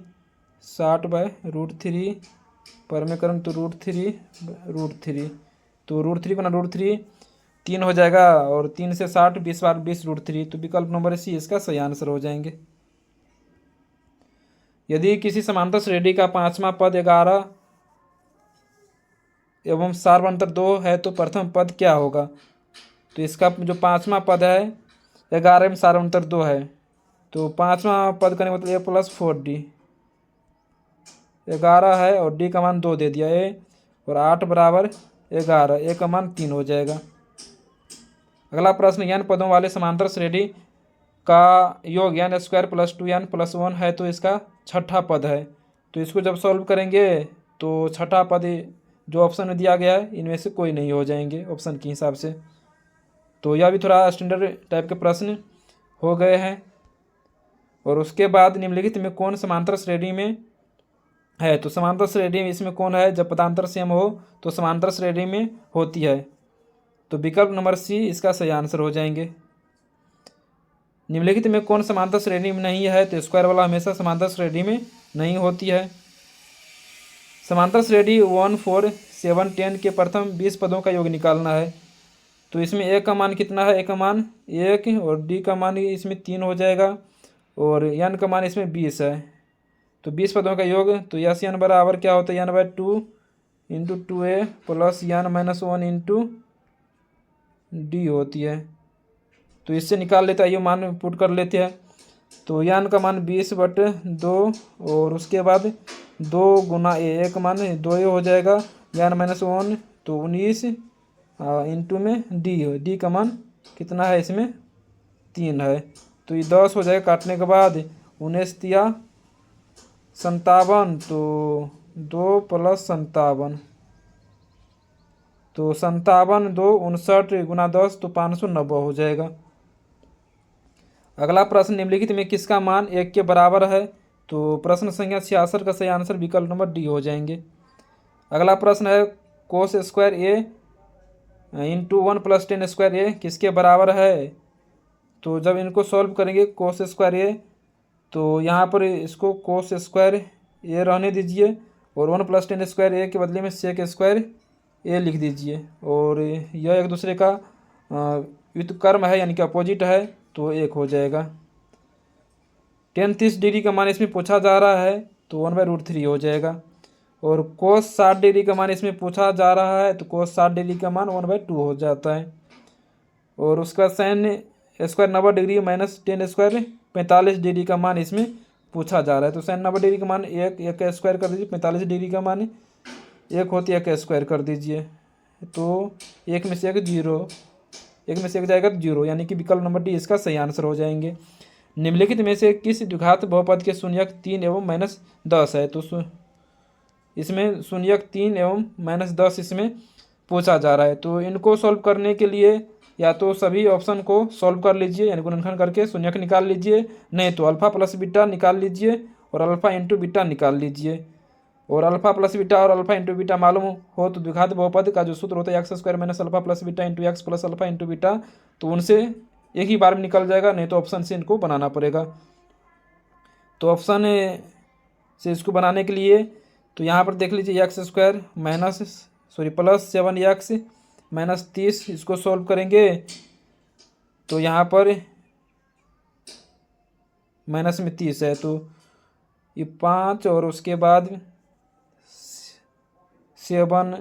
Speaker 1: परमीकरण, तो √3 तो √3 गुना √3 3 हो जाएगा, और 3 से 60 20 बार 20√3, तो विकल्प नंबर सी इसका सही आंसर हो जाएंगे। यदि किसी समांतर श्रेणी का पांचवा पद 11 एवं सारवंतर 2 है, तो प्रथम पद क्या होगा। तो इसका जो पांचवा पद है 11 में सारवंतर 2 है, तो पांचवा पद का मतलब a + 4d, 11 है और d का मान 2 दे दिया a, और 8 बराबर 11, a का मान 3 हो जाएगा। अगला प्रश्न, n पदों वाले समांतर श्रेणी का योग n² + 2n + 1 है, तो इसका छठा पद है। तो इसको जब सॉल्व करेंगे तो छठा पद जो ऑप्शन में दिया गया है इनमें से कोई नहीं हो जाएंगे ऑप्शन के हिसाब से। तो यह भी थोड़ा स्टैंडर्ड टाइप के प्रश्न हो गए हैं। और उसके बाद निम्नलिखित में कौन समांतर श्रेणी में है, तो समांतर श्रेणी में इसमें कौन है, जब पदांतर सेम हो तो समांतर श्रेणी में होती है, तो विकल्प नंबर सी इसका सही आंसर हो जाएंगे। निम्नलिखित में कौन समांतर श्रेणी में नहीं है, तो स्क्वायर वाला हमेशा समांतर श्रेणी में नहीं होती है। समांतर श्रेणी 1 4 7 10 के प्रथम 20 पदों का योग निकालना है, तो इसमें ए का मान कितना है, ए का मान 1 और डी का मान इसमें 3 हो जाएगा, और n का मान इसमें 20 है। तो 20 पदों का योग, तो यस n बराबर क्या होता है, n/2 into 2a plus n-1 into D होती है। तो इससे निकाल लेते हैं, ये मान पुट कर लेते हैं। तो n का मान 20/2 और उसके बाद 2 गुना a का मान 2a हो जाएगा, n-1 तो 19 इंटू में डी का मान कितना है इसमें 3 है। तो ये 10 हो जाएगा, काटने के बाद 19 57, तो 2 प्लस 57, तो 57 2 59 गुना 10 तो 590 हो जाएगा। अगला प्रश्न, निम्नलिखित में किसका मान 1 के बराबर है। तो प्रश्न संख्या 66 का सही आंसर विकल्प नंबर डी हो जाएंगे। अगला प्रश्न है कोस स्क्वायर ए इंटू 1 प्लस टेन स्क्वायर ए किसके बराबर है। तो जब इनको सॉल्व करेंगे कोस स्क्वायर ए, तो यहाँ पर इसको कोस स्क्वायर ए रहने दीजिए और 1 प्लस टेन स्क्वायर ए के बदले में सेक स्क्वायर ए लिख दीजिए, और यह एक दूसरे का व्युत्क्रम है यानी कि अपोजिट है, तो 1 हो जाएगा। tan 30 डिग्री का मान इसमें पूछा जा रहा है, तो 1/√3 हो जाएगा। और कोस 60 डिग्री का मान इसमें पूछा जा रहा है, तो कोस 60 डिग्री का मान 1/2 हो जाता है। और उसका sine square 90 degree minus ten square 45 degree का मान इसमें पूछा जा रहा है। तो साइन 90 डिग्री का मान 1 का स्क्वायर कर दीजिए, 45 डिग्री का मान 1 होती है, 1 का स्क्वायर कर दीजिए, तो 1 में से 1 0, 1 में से 1 जाएगा तो 0, यानी कि विकल्प नंबर डी इसका सही आंसर हो जाएंगे। निम्नलिखित में से किस द्विघात बहुपद के शून्यक 3 एवं -10 है। तो इसमें शून्यक 3 एवं -10 इसमें पूछा जा रहा है। तो इनको सॉल्व करने के लिए या तो सभी ऑप्शन को सॉल्व कर लीजिए यानी गुणनखंड करके शून्यक निकाल लीजिए, नहीं तो अल्फा प्लस बीटा निकाल लीजिए और अल्फा इंटू बीटा निकाल लीजिए। और अल्फा प्लस बीटा और अल्फा इंटू बीटा मालूम हो तो द्विघात बहुपद का जो सूत्र होता है x² minus alpha plus beta into x plus alpha into beta, तो उनसे एक ही बार में निकल जाएगा, नहीं तो ऑप्शन से इनको बनाना पड़ेगा। तो ऑप्शन से इसको बनाने के लिए तो यहाँ पर देख लीजिए x² प्लस 7x माइनस 30, इसको सॉल्व करेंगे तो यहाँ पर माइनस में 30 है, तो ये 5 और उसके बाद 7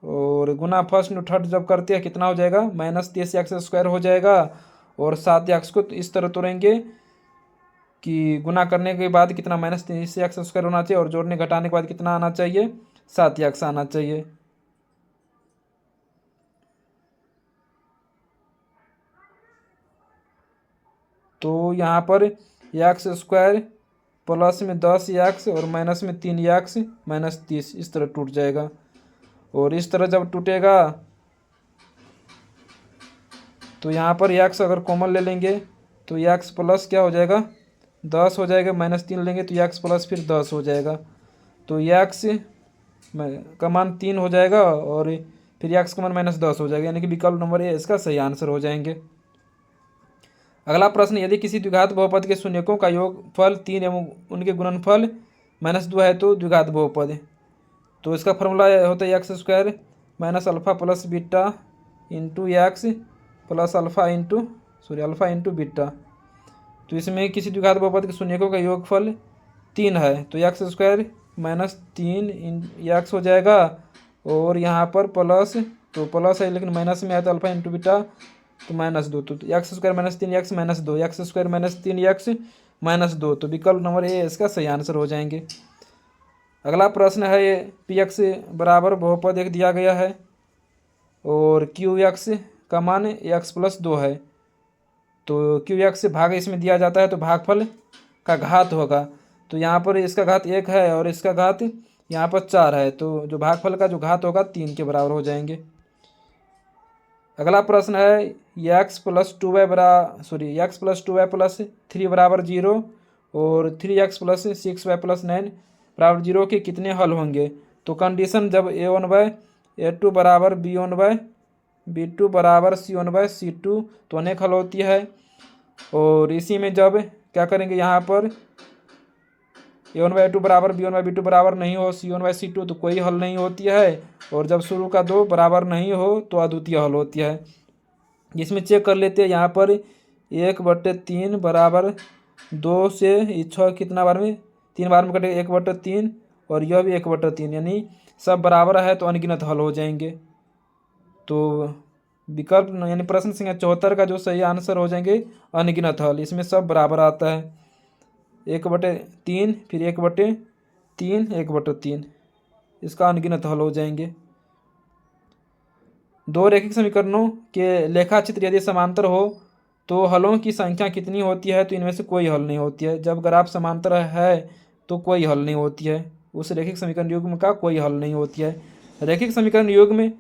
Speaker 1: और गुना फर्स्ट थर्ड जब करते हैं कितना हो जाएगा, -30x² हो जाएगा। और 7x को तो इस तरह तोड़ेंगे कि गुना करने के बाद कितना -30x² होना चाहिए और जोड़ने घटाने के बाद कितना आना चाहिए, 7x आना चाहिए। तो यहाँ पर x² प्लस में 10x और माइनस में 3x माइनस 30 इस तरह टूट जाएगा। और इस तरह जब टूटेगा तो यहाँ पर x अगर कॉमन ले लेंगे तो x प्लस क्या हो जाएगा 10 हो जाएगा, -3 लेंगे तो x प्लस फिर 10 हो जाएगा। तो x का मान 3 हो जाएगा और फिर x का मान -10 हो जाएगा, यानी कि विकल्प नंबर ए इसका सही आंसर हो जाएंगे। अगला प्रश्न, यदि किसी द्विघात बहुपद के शून्यकों का योगफल 3 एवं उनके गुणनफल -2 है तो द्विघात बहुपद। तो इसका फॉर्मूला होता है x² minus alpha plus beta into x plus alpha into beta. तो इसमें किसी द्विघात बहुपद के शून्यकों का योगफल 3 है, तो x² माइनस 3 x हो जाएगा और यहाँ पर प्लस, तो प्लस है लेकिन माइनस में है तो अल्फा इंटू बीटा तो -2, तो x² minus 3x minus 2, x² minus 3x minus 2, तो विकल्प नंबर ए इसका सही आंसर हो जाएंगे। अगला प्रश्न है ये px बराबर बहुपद एक दिया गया है और qx का मान x प्लस 2 है। तो qx से भाग इसमें दिया जाता है तो भागफल का घात होगा, तो यहाँ पर इसका घात 1 है और इसका घात यहाँ पर 4 है, तो जो भागफल का जो घात होगा 3 के बराबर हो जाएंगे। अगला प्रश्न है x प्लस 2y प्लस 3 बराबर 0 और 3x प्लस 6y प्लस 9 बराबर 0 के कितने हल होंगे। तो कंडीशन जब a1/a2 बराबर b1/b2 बराबर c1/c2 तो अनेक हल होती है। और इसी में जब क्या करेंगे, यहाँ पर a1/a2 बराबर b1/b2 बराबर नहीं हो c1/c2 तो कोई हल नहीं होती है, और जब शुरू का 2 बराबर नहीं हो तो अद्वितीय हल होती है। इसमें चेक कर लेते हैं, यहाँ पर 1/3 बराबर 2 से ये 6 कितना बार में 3 बार में कटेगा 1/3 और यह भी 1/3 यानी सब बराबर है तो अनगिनत हल हो जाएंगे। तो विकल्प यानी प्रश्न संख्या 74 का जो सही आंसर हो जाएंगे अनगिनत हल, इसमें सब बराबर आता है 1/3 फिर 1/3 1/3, इसका अनगिनत हल हो जाएंगे। दो रैखिक समीकरणों के लेखाचित्र यदि समांतर हो तो हलों की संख्या कितनी होती है, तो इनमें से कोई हल नहीं होती है। जब ग्राफ समांतर है तो कोई हल नहीं होती है, उस रैखिक समीकरण युग्म का कोई हल नहीं होती है। रैखिक समीकरण युग्म में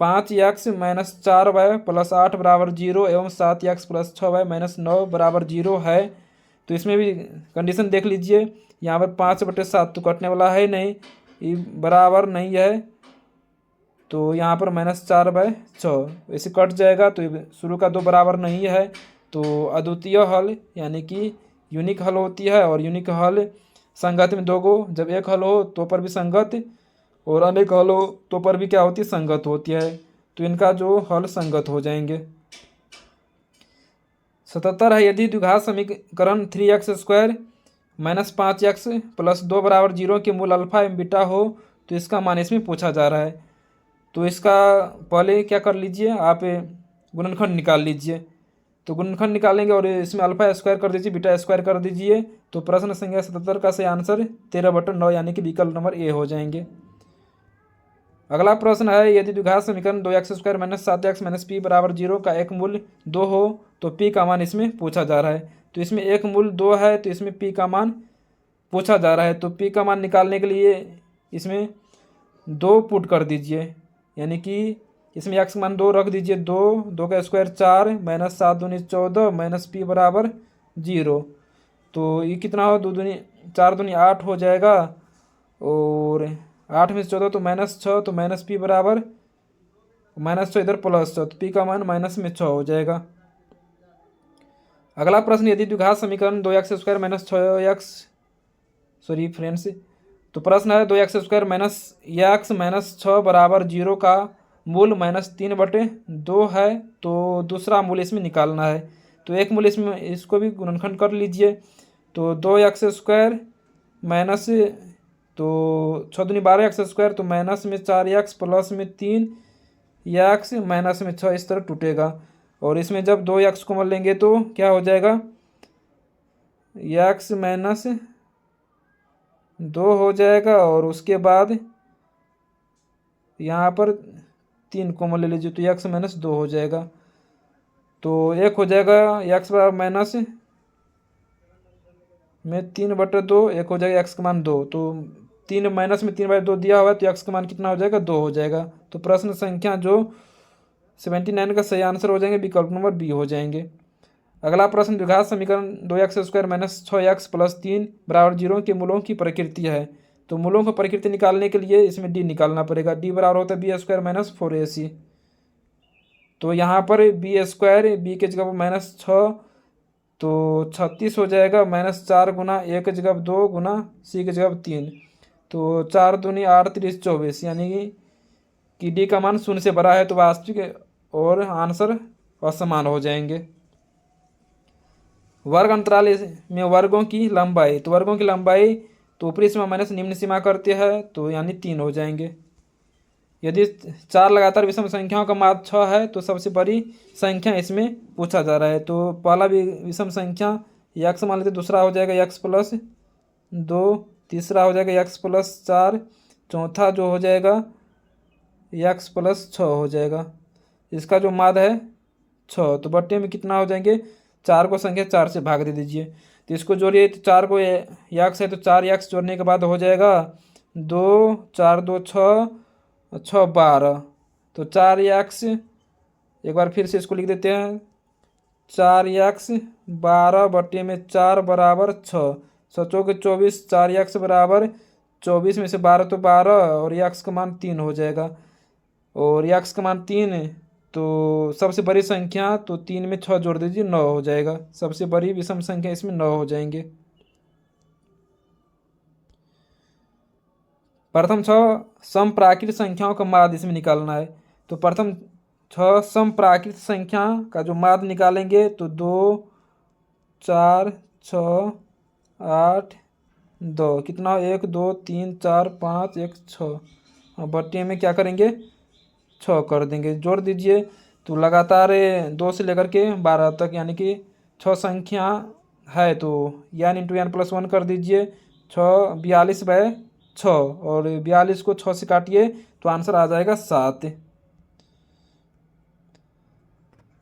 Speaker 1: 5x - 4y + 8 = 0 एवं 7x + 6y - 9 = 0 है। तो इसमें भी कंडीशन देख लीजिए, यहाँ पर 5/7 तो कटने वाला है नहीं, ये बराबर नहीं है, तो यहाँ पर -4/6 ऐसे कट जाएगा। तो शुरू का 2 बराबर नहीं है, तो अद्वितीय हल यानी कि यूनिक हल होती है। और यूनिक हल संगत में 2 गो, जब एक हल हो तो पर भी संगत और अनेक हल हो तो पर भी क्या होती है, संगत होती है। तो इनका जो हल संगत हो जाएंगे। 77 है, यदि द्विघात समीकरण 3x² - 5x + 2 = 0 के मूल अल्फा एवं बीटा हो तो इसका मान इसमें पूछा जा रहा है। तो इसका पहले क्या कर लीजिए, आप गुणनखंड निकाल लीजिए। तो गुणनखंड निकालेंगे और इसमें अल्फा स्क्वायर कर दीजिए, बीटा स्क्वायर कर दीजिए। तो प्रश्न संख्या 77 का सही आंसर 13/9 यानी कि विकल्प नंबर ए हो जाएंगे। अगला प्रश्न है, यदि द्विघात समीकरण 2x² - 7x - p = 0 का एक मूल 2 हो तो p का मान इसमें पूछा जा रहा है। तो इसमें एक मूल 2 है तो इसमें p का मान पूछा जा रहा है। तो p का मान निकालने के लिए इसमें 2 पुट कर दीजिए, यानी कि इसमें x का मान 2 रख दीजिए। 2 का स्क्वायर 4 - 7 दूनी 14 - p = 0। तो ये कितना हो, 2 दूनी 4 दूनी 8 हो जाएगा और 8 में से 14 तो -6, तो -p बराबर -6 इधर +6, तो p का मान -6 हो जाएगा। अगला प्रश्न, यदि द्विघात समीकरण 2x² - 6x सॉरी फ्रेंड्स, तो प्रश्न है 2x² - x - 6 = 0 का मूल -3/2 है। तो दूसरा मूल इसमें निकालना है। तो एक मूल इसमें इसको भी गुणनखंड कर लीजिए। तो 2x² माइनस, तो 6 दूनी 12x², तो -4x + 3x -6 इस तरह टूटेगा। और इसमें जब 2x को मल लेंगे तो क्या हो जाएगा, x - 2 हो जाएगा। और उसके बाद यहाँ पर 3 कॉमन ले लीजिए तो x - 2 हो जाएगा। तो 1 हो जाएगा, x बराबर माइनस में 3/2, 1 हो जाएगा x का मान 2। तो 3 माइनस में 3/2 दिया हुआ है तो x का मान कितना हो जाएगा, 2 हो जाएगा। तो प्रश्न संख्या जो 79 का सही आंसर हो जाएंगे विकल्प नंबर बी हो जाएंगे। अगला प्रश्न, द्विघात समीकरण 2x² - 6x + 3 = 0 के मूलों की प्रकृति है। तो मूलों की प्रकृति निकालने के लिए इसमें d निकालना पड़ेगा। d बराबर होता है b² - 4ac। तो यहाँ पर b², b के जगह -6, तो 36 हो जाएगा। -4 गुना 1 के जगह 2 गुना c के जगह 3, तो 4 दूनी 8 3 24, यानी कि d का मान 0 से बड़ा है। तो वास्तविक और आंसर असमान हो जाएंगे। वर्ग अंतराल में वर्गों की लंबाई, तो वर्गों की लंबाई तो ऊपरी सीमा माइनस निम्न सीमा करते हैं, तो यानी 3 हो जाएंगे। यदि 4 लगातार विषम संख्याओं का माध्य 6 है तो सबसे बड़ी संख्या इसमें पूछा जा रहा है। तो पहला भी विषम संख्या x मान लेते, दूसरा हो जाएगा x + 2, तीसरा हो जाएगा x + 4, चौथा जो हो जाएगा x + 6 हो जाएगा। इसका जो माध्य है 6, तो बट्टे में कितना हो जाएंगे, 4 को संख्या 4 से भाग दे दीजिए। तो इसको जोड़िए, तो 4 को x है तो 4x जोड़ने के बाद हो जाएगा 2 4 2 6 6 12, तो 4x, एक बार फिर से इसको लिख देते हैं, 4x 12/4 बराबर 6, 6 के 24, 4x बराबर 24 में से 12 तो 12 और x का मान 3 हो जाएगा। और x का मान 3, तो सबसे बड़ी संख्या, तो 3 में 6 जोड़ दीजिए 9 हो जाएगा। सबसे बड़ी विषम संख्या इसमें 9 हो जाएंगे। प्रथम 6 समप्राकृत संख्याओं का माध्य इसमें निकालना है। तो प्रथम 6 समप्राकृत संख्या का जो माध्य निकालेंगे तो 2 4 6 8 2 कितना 1 2 3 4 5 1 6। अब बट्टे में क्या करेंगे 6 कर देंगे, जोड़ दीजिए। तो लगातार 2 से लेकर के 12 तक यानी कि 6 संख्या है, तो n इंटू n प्लस 1 कर दीजिए। 6 42/6 और 42 को 6 से काटिए तो आंसर आ जाएगा 7।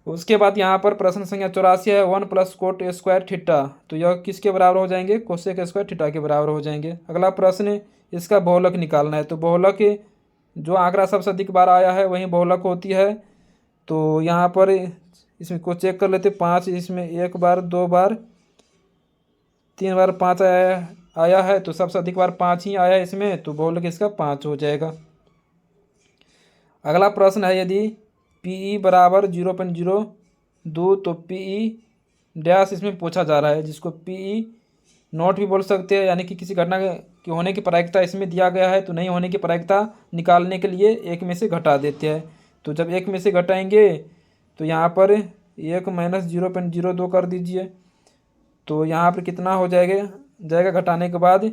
Speaker 1: उसके बाद यहाँ पर प्रश्न संख्या 84 है 1 प्लस कोट स्क्वायर थीटा, तो यह किसके बराबर हो जाएंगे कोसेक स्क्वायर थीटा के बराबर हो जाएंगे। अगला प्रश्न इसका बहुलक निकालना है, तो बहुलक जो आंकड़ा सबसे अधिक बार आया है वही बहुलक होती है। तो यहाँ पर इसमें को चेक कर लेते 5, इसमें 1 बार 2 बार 3 बार 5 आया है, तो सबसे अधिक बार 5 ही आया है इसमें, तो बहुलक इसका 5 हो जाएगा। अगला प्रश्न है यदि PE बराबर 0.02 तो PE डैश इसमें पूछा जा रहा है, जिसको PE नोट भी बोल सकते हैं, यानी कि किसी घटना के होने की प्रायिकता इसमें दिया गया है, तो नहीं होने की प्रायिकता निकालने के लिए एक में से घटा देते हैं। तो जब एक में से घटाएंगे तो यहाँ पर 1 माइनस 0.02 कर दीजिए, तो यहाँ पर कितना हो जाएगा घटाने के बाद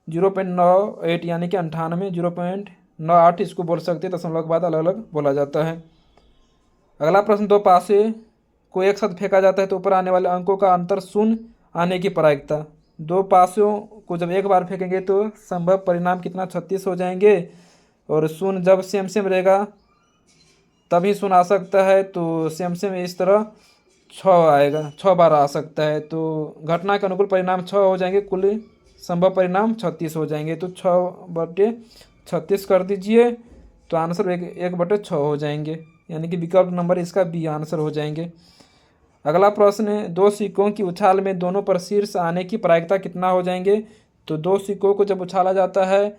Speaker 1: 0.98 यानी कि 98, 0.98 इसको बोल सकते हैं, दशमलव के बाद अलग अलग बोला जाता है। अगला प्रश्न 2 पासे को एक साथ फेंका जाता है तो ऊपर आने वाले अंकों का अंतर शून्य आने की प्रायिकता। 2 पासों को जब एक बार फेंकेंगे तो संभव परिणाम कितना 36 हो जाएंगे, और शून्य जब सेम सेम रहेगा तभी शून्य आ सकता है, तो सेम सेम इस तरह 6 आएगा, 6 बार आ सकता है। तो घटना के अनुकूल परिणाम 6 हो जाएंगे, कुल संभव परिणाम 36 हो जाएंगे, तो 6/36 कर दीजिए, तो आंसर 1/6 हो जाएंगे, यानी कि विकल्प नंबर इसका बी आंसर हो जाएंगे। अगला प्रश्न है 2 सिक्कों की उछाल में दोनों पर शीर्ष आने की प्रायिकता कितना हो जाएंगे। तो 2 सिक्कों को जब उछाला जाता है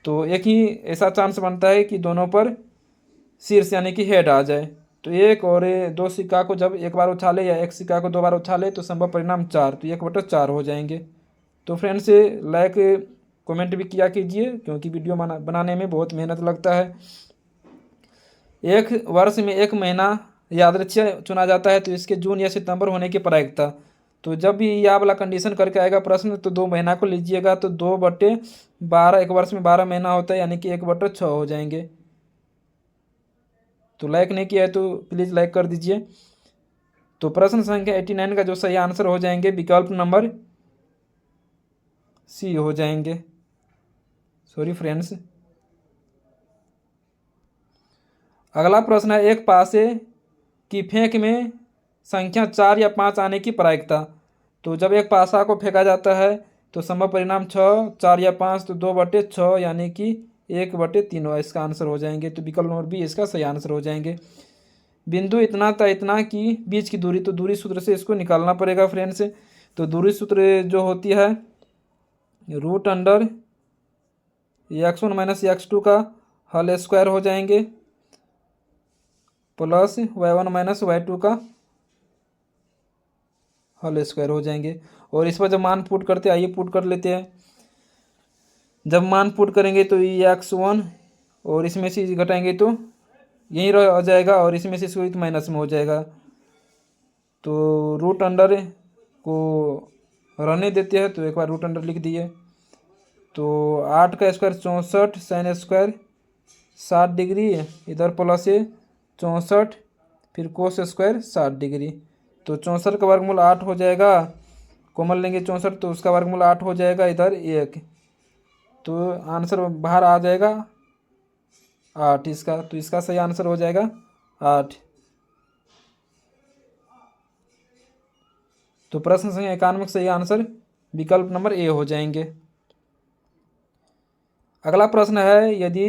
Speaker 1: तो एक ही ऐसा चांस बनता है कि दोनों पर शीर्ष यानी कि हेड आ जाए। तो 1 और 2 सिक्का को जब एक बार उछाले या एक सिक्का को 2 बार उछाले तो संभव परिणाम 4, तो 1/4 हो जाएंगे। तो फ्रेंड्स लाइक कमेंट भी किया कीजिए, क्योंकि वीडियो बनाने में बहुत मेहनत लगता है। एक वर्ष में एक महीना यादृच्छिक चुना जाता है, तो इसके जून या सितंबर होने की प्रायिकता। तो जब भी यह वाला कंडीशन करके आएगा प्रश्न तो 2 महीना को लीजिएगा, तो 2/12 एक वर्ष में 12 महीना होता है, यानी कि 1/6 हो जाएंगे। तो लाइक नहीं किया है तो प्लीज़ लाइक कर दीजिए। तो प्रश्न संख्या 89 का जो सही आंसर हो जाएंगे विकल्प नंबर सी हो जाएंगे। Sorry friends. अगला प्रश्न है एक पासे की फेंक में संख्या 4 या 5 आने की प्रायिकता। तो जब एक पासा को फेंका जाता है तो संभव परिणाम 6, 4 या 5, तो 2/6 यानी कि 1/3 इसका आंसर हो जाएंगे। तो विकल्प नंबर बी इसका सही आंसर हो जाएंगे। बिंदु इतना था इतना की बीच की दूरी, तो दूरी सूत्र से इसको निकालना पड़ेगा फ्रेंड्स। तो दूरी सूत्र जो होती है √x1 माइनस x2 का होल स्क्वायर हो जाएंगे प्लस y1 माइनस y2 का होल स्क्वायर हो जाएंगे। और इस पर जब मान पुट करते हैं, आइए पुट कर लेते हैं। जब मान पुट करेंगे तो ये x1 और इसमें से घटाएंगे तो यहीं रह जाएगा, और इसमें से इसको माइनस में हो जाएगा। तो रूट अंडर को रहने देते हैं, तो एक बार रूट अंडर लिख दिए। तो 8 का स्क्वायर 64, साइन स्क्वायर 60 डिग्री, इधर प्लस 64, फिर कोस स्क्वायर 60 डिग्री। तो 64 का वर्गमूल 8 हो जाएगा, कॉमन लेंगे 64 तो उसका वर्गमूल 8 हो जाएगा, इधर 1, तो आंसर बाहर आ जाएगा 8 इसका। तो इसका सही आंसर हो जाएगा 8। तो प्रश्न संख्या 91 का सही आंसर विकल्प नंबर ए हो जाएंगे। अगला प्रश्न है यदि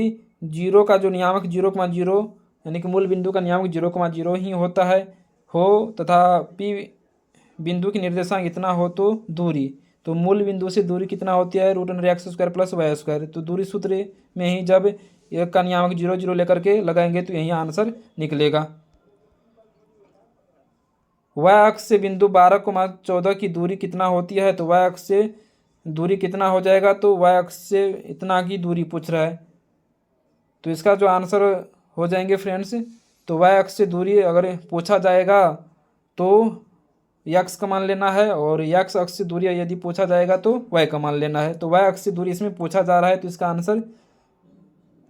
Speaker 1: 0 का जो नियामक 0,0 यानी कि मूल बिंदु का नियामक 0,0 ही होता है तथा P बिंदु की निर्देशांक इतना हो तो दूरी, तो मूल बिंदु से दूरी कितना होती है √x² प्लस y²। तो दूरी सूत्र में ही जब एक का नियामक 0,0 लेकर के लगाएंगे तो यही आंसर निकलेगा। y अक्ष से बिंदु 12,14 की दूरी कितना होती है, तो y अक्ष से दूरी कितना हो जाएगा, तो y अक्ष से इतना की दूरी पूछ रहा है। तो इसका जो आंसर हो जाएंगे फ्रेंड्स, तो y अक्ष से दूरी अगर पूछा जाएगा तो एक्स का मान लेना है, और एक्स अक्ष से दूरी यदि पूछा जाएगा तो वाई का मान लेना है। तो वाई अक्ष से दूरी इसमें पूछा जा रहा है, तो इसका आंसर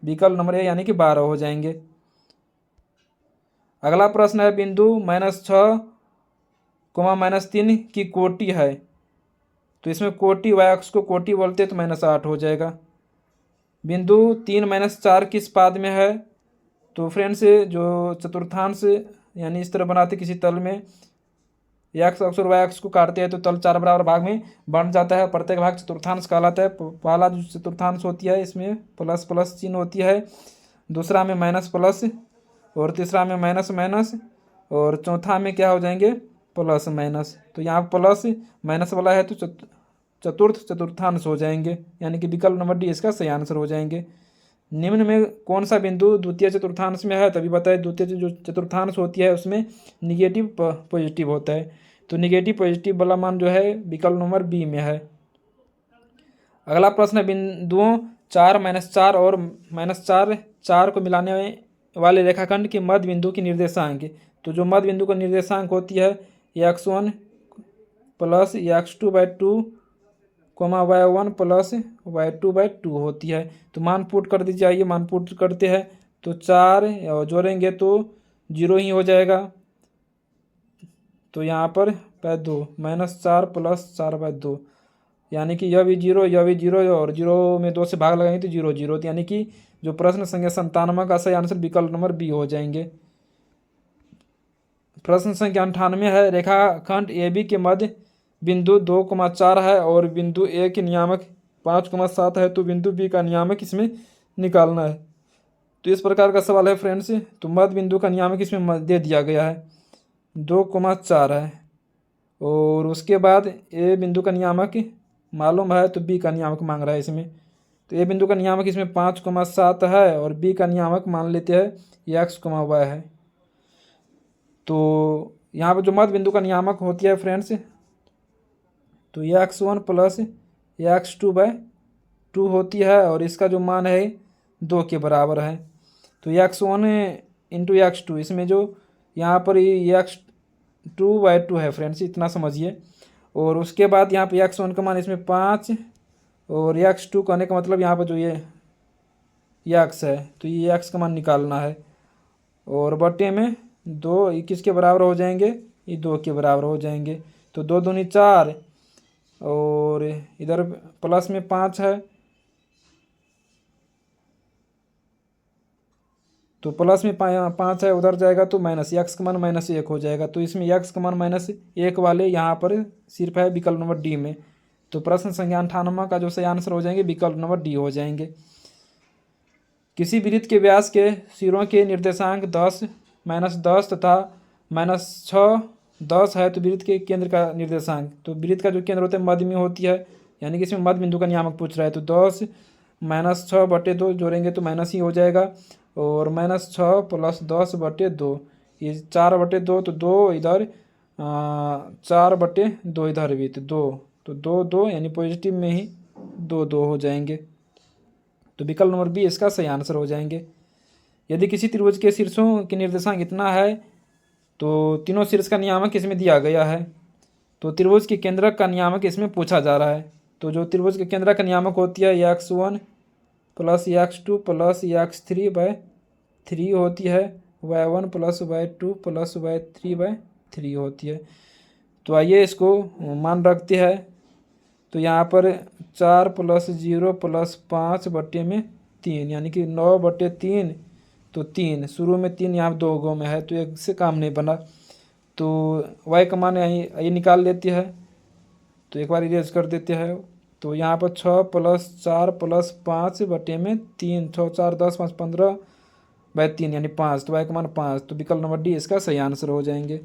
Speaker 1: विकल्प नंबर ए यानी कि 12 हो जाएंगे। अगला प्रश्न है बिंदु -6, -3 की कोटि है। तो इसमें कोटि, वाई अक्ष को कोटि बोलते हैं, तो -8 हो जाएगा। बिंदु 3 -4 किस पाद में है? तो फ्रेंड्स जो चतुर्थांश यानी इस तरह बनाते किसी तल में एक्स अक्ष और वाई अक्ष को काटते हैं तो तल 4 बराबर भाग में बंट जाता है। प्रत्येक भाग चतुर्थांश कहलाता है। पहला जो चतुर्थांश होती है इसमें प्लस प्लस चिन्ह होती है, दूसरा में माइनस प्लस, और तीसरा में माइनस माइनस, और चौथा में क्या हो जाएंगे? Plus minus. तो यहाँ प्लस माइनस वाला है तो चतुर्थांश हो जाएंगे, यानी कि विकल्प नंबर डी इसका सही आंसर हो जाएंगे। निम्न में कौन सा बिंदु द्वितीय चतुर्थांश में है? तभी बताए द्वितीय जो चतुर्थांश होती है उसमें निगेटिव पॉजिटिव होता है, तो निगेटिव पॉजिटिव वाला मान जो है विकल्प नंबर बी में है। अगला प्रश्न है बिंदुओं 4 -4 और -4 को मिलाने वाले रेखाखंड के मध्य बिंदु की निर्देशांक। तो जो मध्य बिंदु का निर्देशांक होती है x1 plus x2/2 y1 plus y2/2 होती है। तो मान पुट कर दीजिए। आइए मान पुट करते हैं। तो 4 जोड़ेंगे तो 0 ही हो जाएगा। तो यहाँ पर 2 -4 प्लस 4/2, यानी कि यह भी 0, यह भी 0, और 0 में 2 से भाग लगाएंगे तो 0 0, तो यानी कि जो प्रश्न संख्या 97 का सही आंसर विकल्प नंबर बी हो जाएंगे। प्रश्न संख्या 98 है, रेखाखंड ए बी के मध्य बिंदु 2,4 है और बिंदु ए के नियामक 5,7 है, तो बिंदु बी का नियामक इसमें निकालना है। तो इस प्रकार का सवाल है फ्रेंड्स। तो मध्य बिंदु का नियामक इसमें दे दिया गया है 2,4 है, और उसके बाद ए बिंदु का नियामक मालूम है तो बी का नियामक मांग रहा है इसमें। तो ए बिंदु का नियामक इसमें 5,7 है, और बी का नियामक मान लेते हैं एक्स y है। तो यहाँ पर जो मध्य बिंदु का नियामक होती है फ्रेंड्स, तो x1 प्लस x2/2 होती है, और इसका जो मान है 2 के बराबर है। तो x1 इंटू x2, इसमें जो यहाँ पर x2/2 है फ्रेंड्स, इतना समझिए। और उसके बाद यहाँ पे x1 का मान इसमें 5, और x2 कहने का मतलब यहाँ पर जो ये x है, तो ये x का मान निकालना है, और बटे में 2 किसके बराबर हो जाएंगे? ये 2 के बराबर हो जाएंगे। तो 2 दूनी 4, और इधर प्लस में 5 है, तो प्लस में 5 है, उधर जाएगा तो माइनस, एक्स का मान -1 हो जाएगा। तो इसमें एक्स का मान -1 वाले यहाँ पर सिर्फ है विकल्प नंबर डी में। तो प्रश्न संख्या 98 का जो सही आंसर हो जाएंगे विकल्प नंबर डी हो जाएंगे। किसी वृत्त के व्यास के सिरों के निर्देशांक 10, -10 तथा -6, 10 है, तो वृत्त के केंद्र का निर्देशांक, तो वृत्त का जो केंद्र होता है मध्य में होती है, यानी कि इसमें मध्य बिंदु का नियामक पूछ रहा है। तो 10 -6/2 जोड़ेंगे तो माइनस ही हो जाएगा, और -6 प्लस 10/2, ये 4/2, तो 2 इधर 4/2 इधर भी, तो 2 2 यानी पॉजिटिव में ही 2 2 हो जाएंगे। तो विकल्प नंबर बी इसका सही आंसर हो जाएंगे। यदि किसी त्रिभुज के शीर्षों के निर्देशांक इतना है, तो तीनों शीर्ष का नियामक इसमें दिया गया है। तो त्रिभुज के केंद्रक का नियामक इसमें पूछा जा रहा है। तो जो त्रिभुज के केंद्रक का नियामक होती है x1 plus x2 plus x3/3 होती है, y1 plus y2 plus y3/3 होती है। तो आइए इसको मान रखते हैं। तो यहाँ पर 4 प्लस 0 प्लस 5/3, यानी कि 9/3, तो 3 शुरू में 3 यहाँ 2 गो में है, तो एक से काम नहीं बना। तो y का मान ये निकाल लेती है, तो एक बार इरेज कर देते हैं। तो यहाँ पर 6 प्लस 4 प्लस 5/3, 6 4 10 5 15/3 यानी 5, तो y का मान 5। तो विकल्प नंबर डी इसका सही आंसर हो जाएंगे।